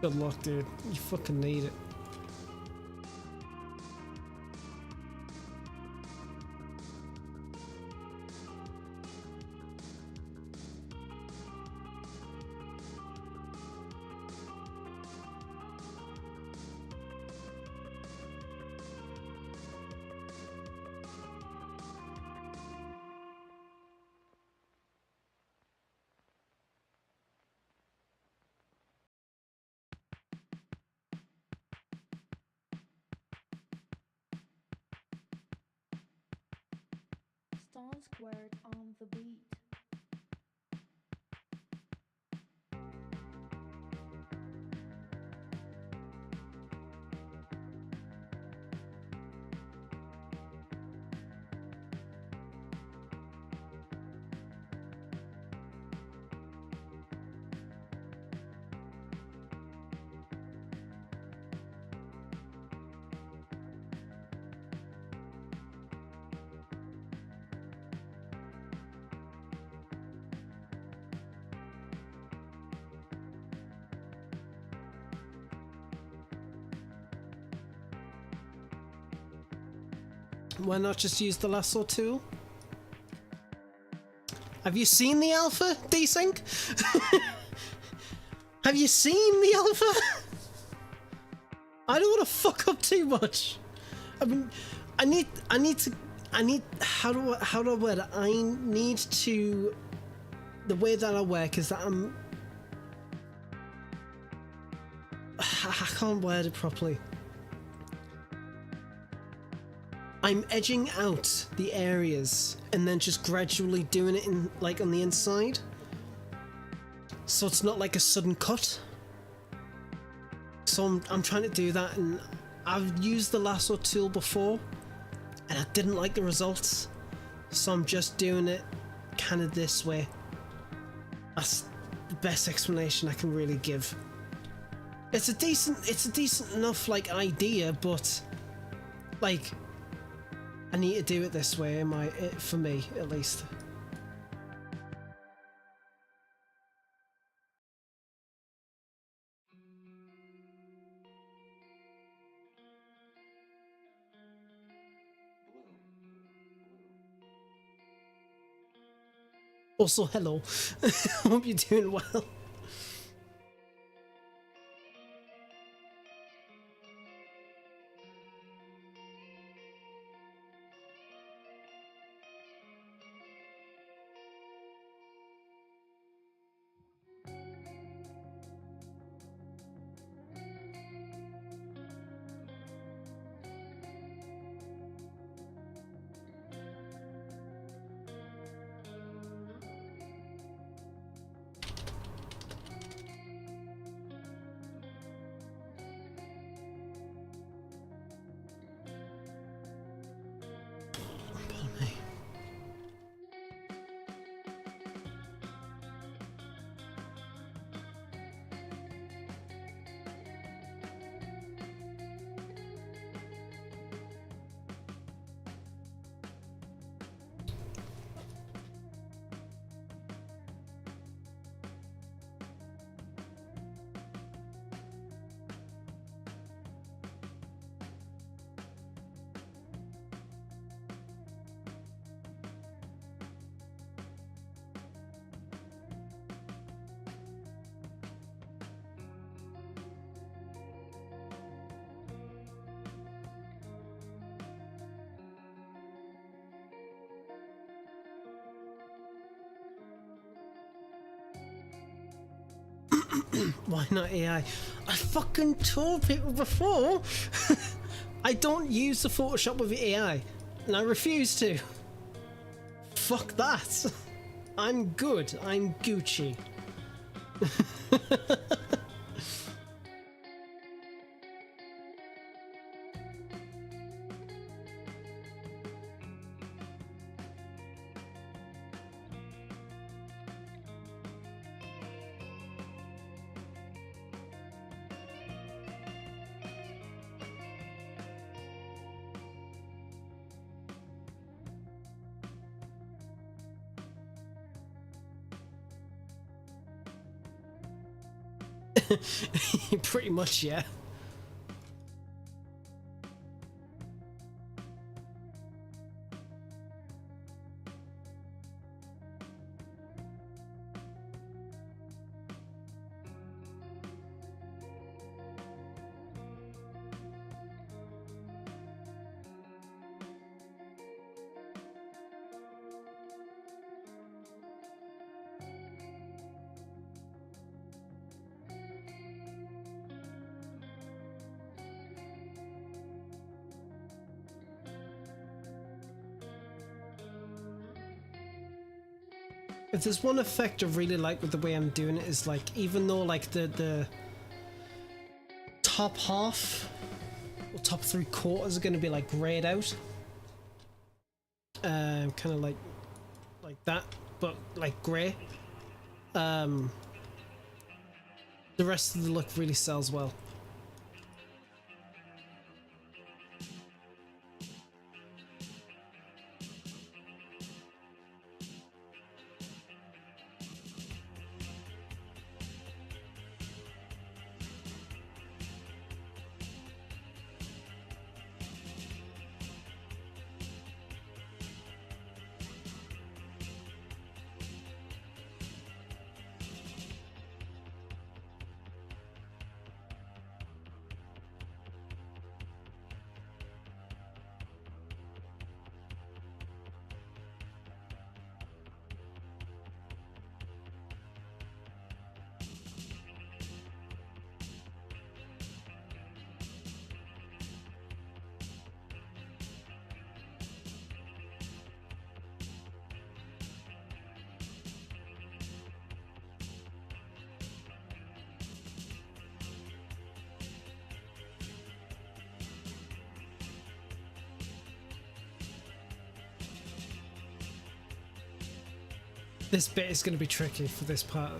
A: Good luck, dude. You fucking need it.
B: Squared on the beat.
A: Why not just use the lasso tool? Have you seen the alpha, desync? Have you seen the alpha? I don't want to fuck up too much. I mean, how do I word it? I need to, the way that I work is that I can't word it properly. I'm edging out the areas and then just gradually doing it in, like, on the inside. So it's not like a sudden cut. So I'm trying to do that, and I've used the lasso tool before and I didn't like the results. So I'm just doing it kind of this way. That's the best explanation I can really give. It's a decent enough, like, idea, but like, I need to do it this way, for me, at least. Also, hello. Hope you're doing well. Why not AI? I fucking told people before I don't use the Photoshop with AI, and I refuse to. Fuck that. I'm good. I'm Gucci. Pretty much, yeah. If there's one effect I really like with the way I'm doing it is like, even though like the top half or top 3/4 are going to be like grayed out, kind of like that, but like grey. The rest of the look really sells well. This bit is going to be tricky for this part.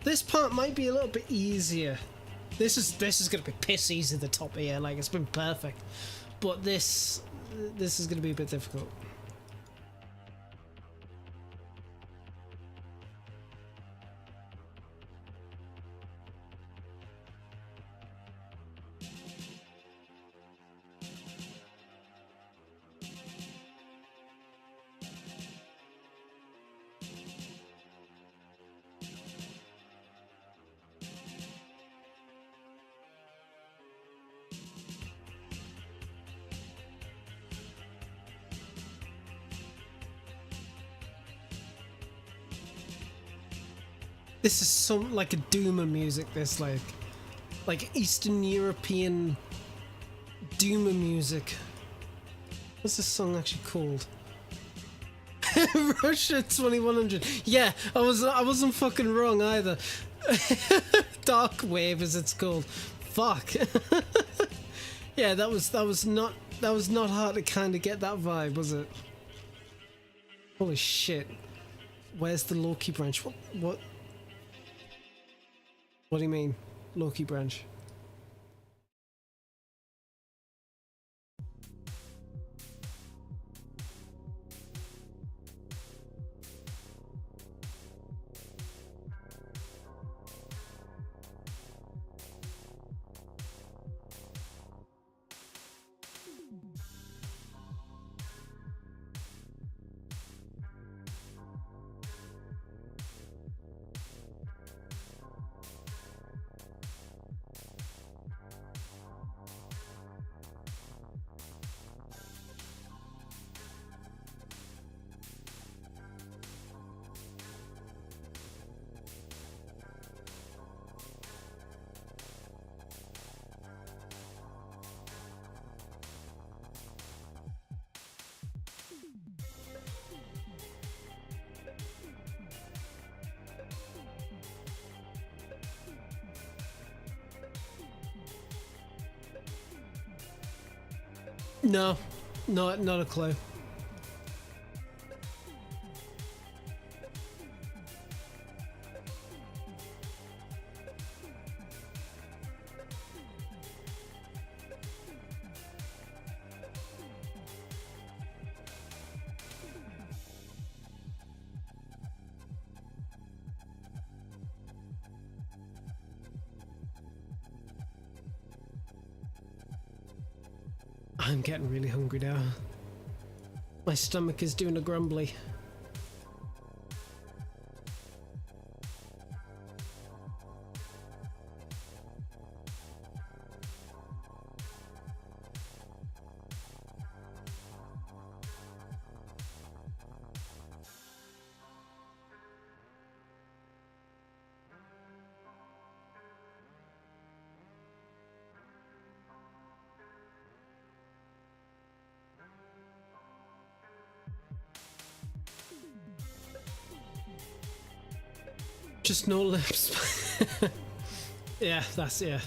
A: This part might be a little bit easier. This is going to be piss easy, the top here, like it's been perfect. But this is going to be a bit difficult. This is some like a doomer music. This like Eastern European doomer music. What's this song actually called? Russia 2100. Yeah, I wasn't fucking wrong either. Dark Wave, as it's called. Fuck. Yeah, that was not hard to kind of get that vibe, was it? Holy shit. Where's the Loki branch? What? What do you mean, Loki branch? No, not a clue. I'm getting really hungry now. My stomach is doing a grumbly. Just no lips. Yeah, that's, yeah.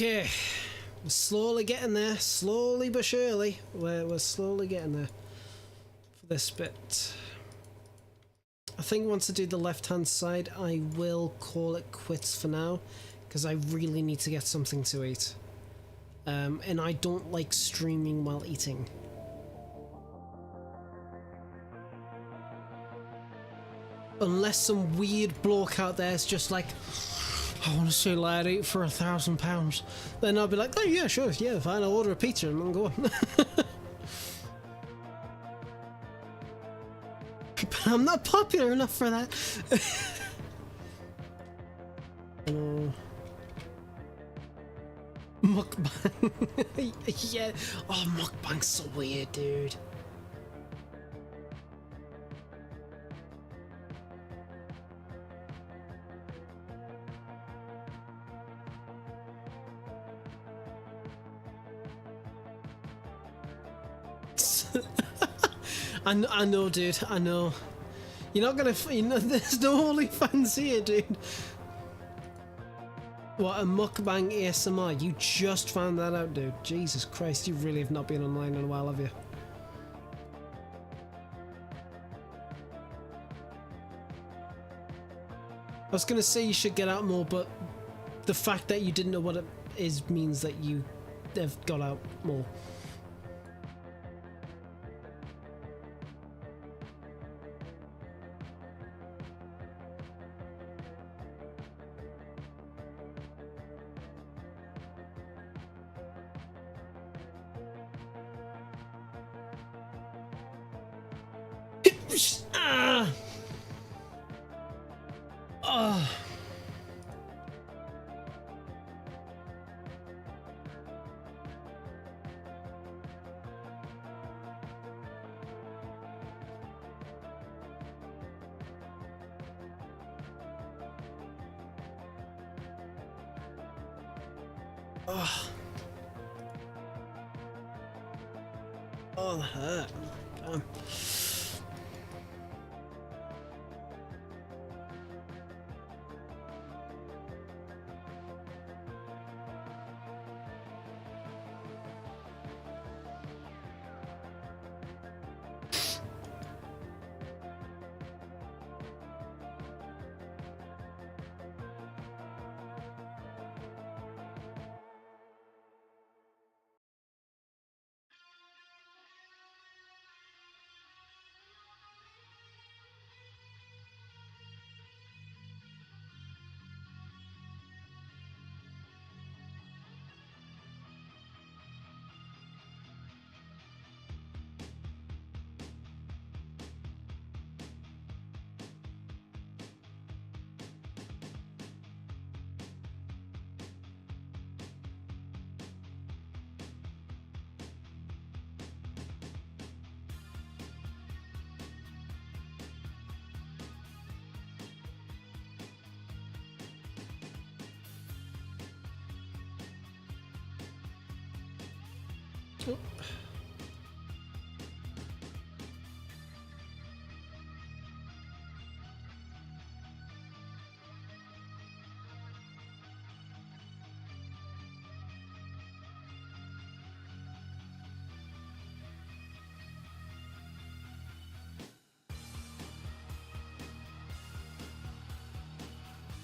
A: Okay, we're slowly getting there, slowly but surely. We're slowly getting there for this bit. I think once I do the left-hand side, I will call it quits for now, because I really need to get something to eat. And I don't like streaming while eating. Unless some weird bloke out there is just like, I want to see lad eat for £1,000. Then I'll be like, oh yeah, sure, yeah, fine, I'll order a pizza and then go on. But I'm not popular enough for that. Mukbang. Yeah. Oh, mukbang's so weird, dude. I know, dude. I know. You're not gonna. You know, there's no OnlyFans here, dude. What, a mukbang ASMR? You just found that out, dude. Jesus Christ, you really have not been online in a while, have you? I was gonna say you should get out more, but the fact that you didn't know what it is means that you have got out more. Ah! Oh. Oh. Oh, that hurt. Damn. Oh.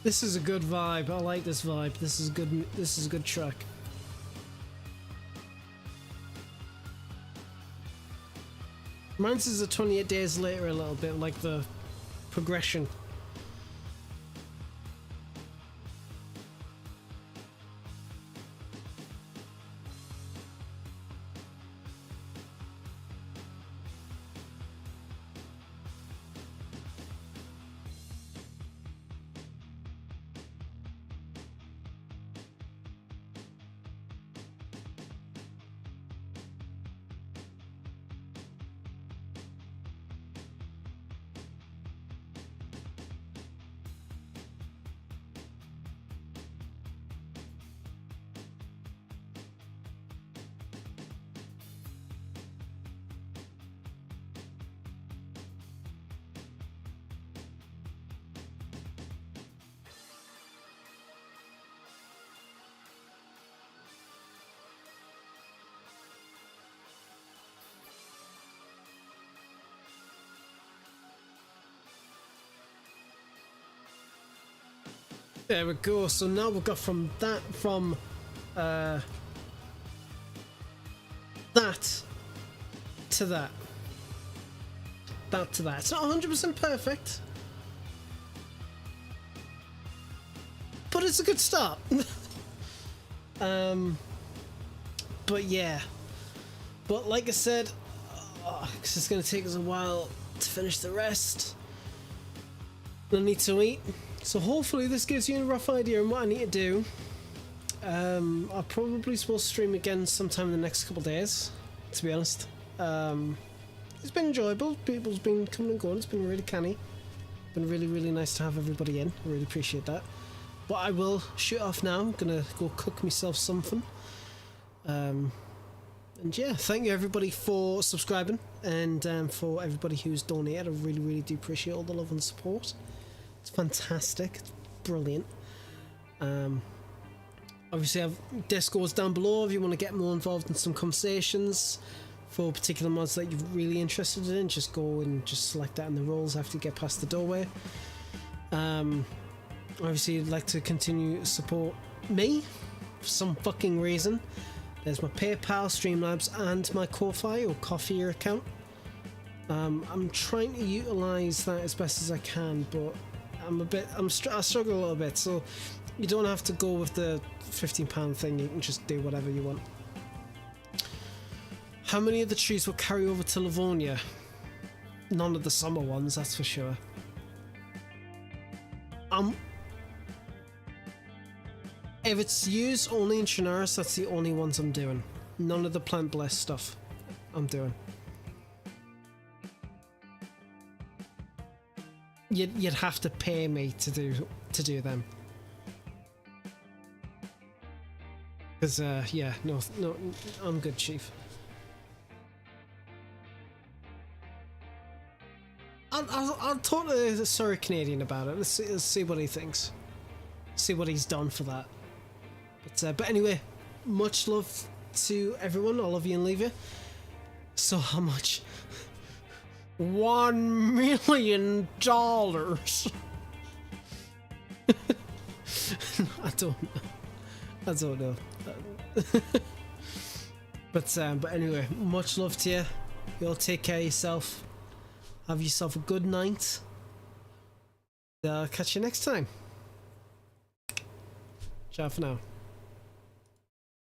A: This is a good vibe. I like this vibe. This is good. This is a good track. Reminds us of 28 Days Later a little bit, like the progression. There we go. So now we've got from that to that. That to that. It's not 100% perfect, but it's a good start. But yeah. But like I said, because it's going to take us a while to finish the rest. I need to eat. So hopefully this gives you a rough idea on what I need to do. I'll probably supposed to stream again sometime in the next couple of days, to be honest. It's been enjoyable. People's been coming and going. It's been really canny. Been really, really nice to have everybody in. I really appreciate that. But I will shoot off now. I'm gonna go cook myself something. And yeah, thank you everybody for subscribing and for everybody who's donated. I really, really do appreciate all the love and support. It's fantastic. It's brilliant. Obviously, I have Discords down below if you want to get more involved in some conversations for particular mods that you're really interested in. Just go and just select that in the roles after you get past the doorway. Obviously, I'd like to continue to support me for some fucking reason. There's my PayPal, Streamlabs, and my Ko-Fi or Coffee account. I'm trying to utilize that as best as I can, but I struggle a little bit. So you don't have to go with the £15 thing. You can just do whatever you want. How many of the trees will carry over to Livonia? None of the summer ones, that's for sure. If it's used only in Chernarus, that's the only ones I'm doing. None of the plant blessed stuff I'm doing. You'd have to pay me to do them. Because yeah, no, I'm good, Chief. I'll talk to the Surrey Canadian about it. Let's see what he thinks. See what he's done for that. But anyway, much love to everyone. I'll love you and leave you. So how much? $1 million. I don't know. But anyway, much love to you. You all take care of yourself. Have yourself a good night. I'll catch you next time. Ciao for now.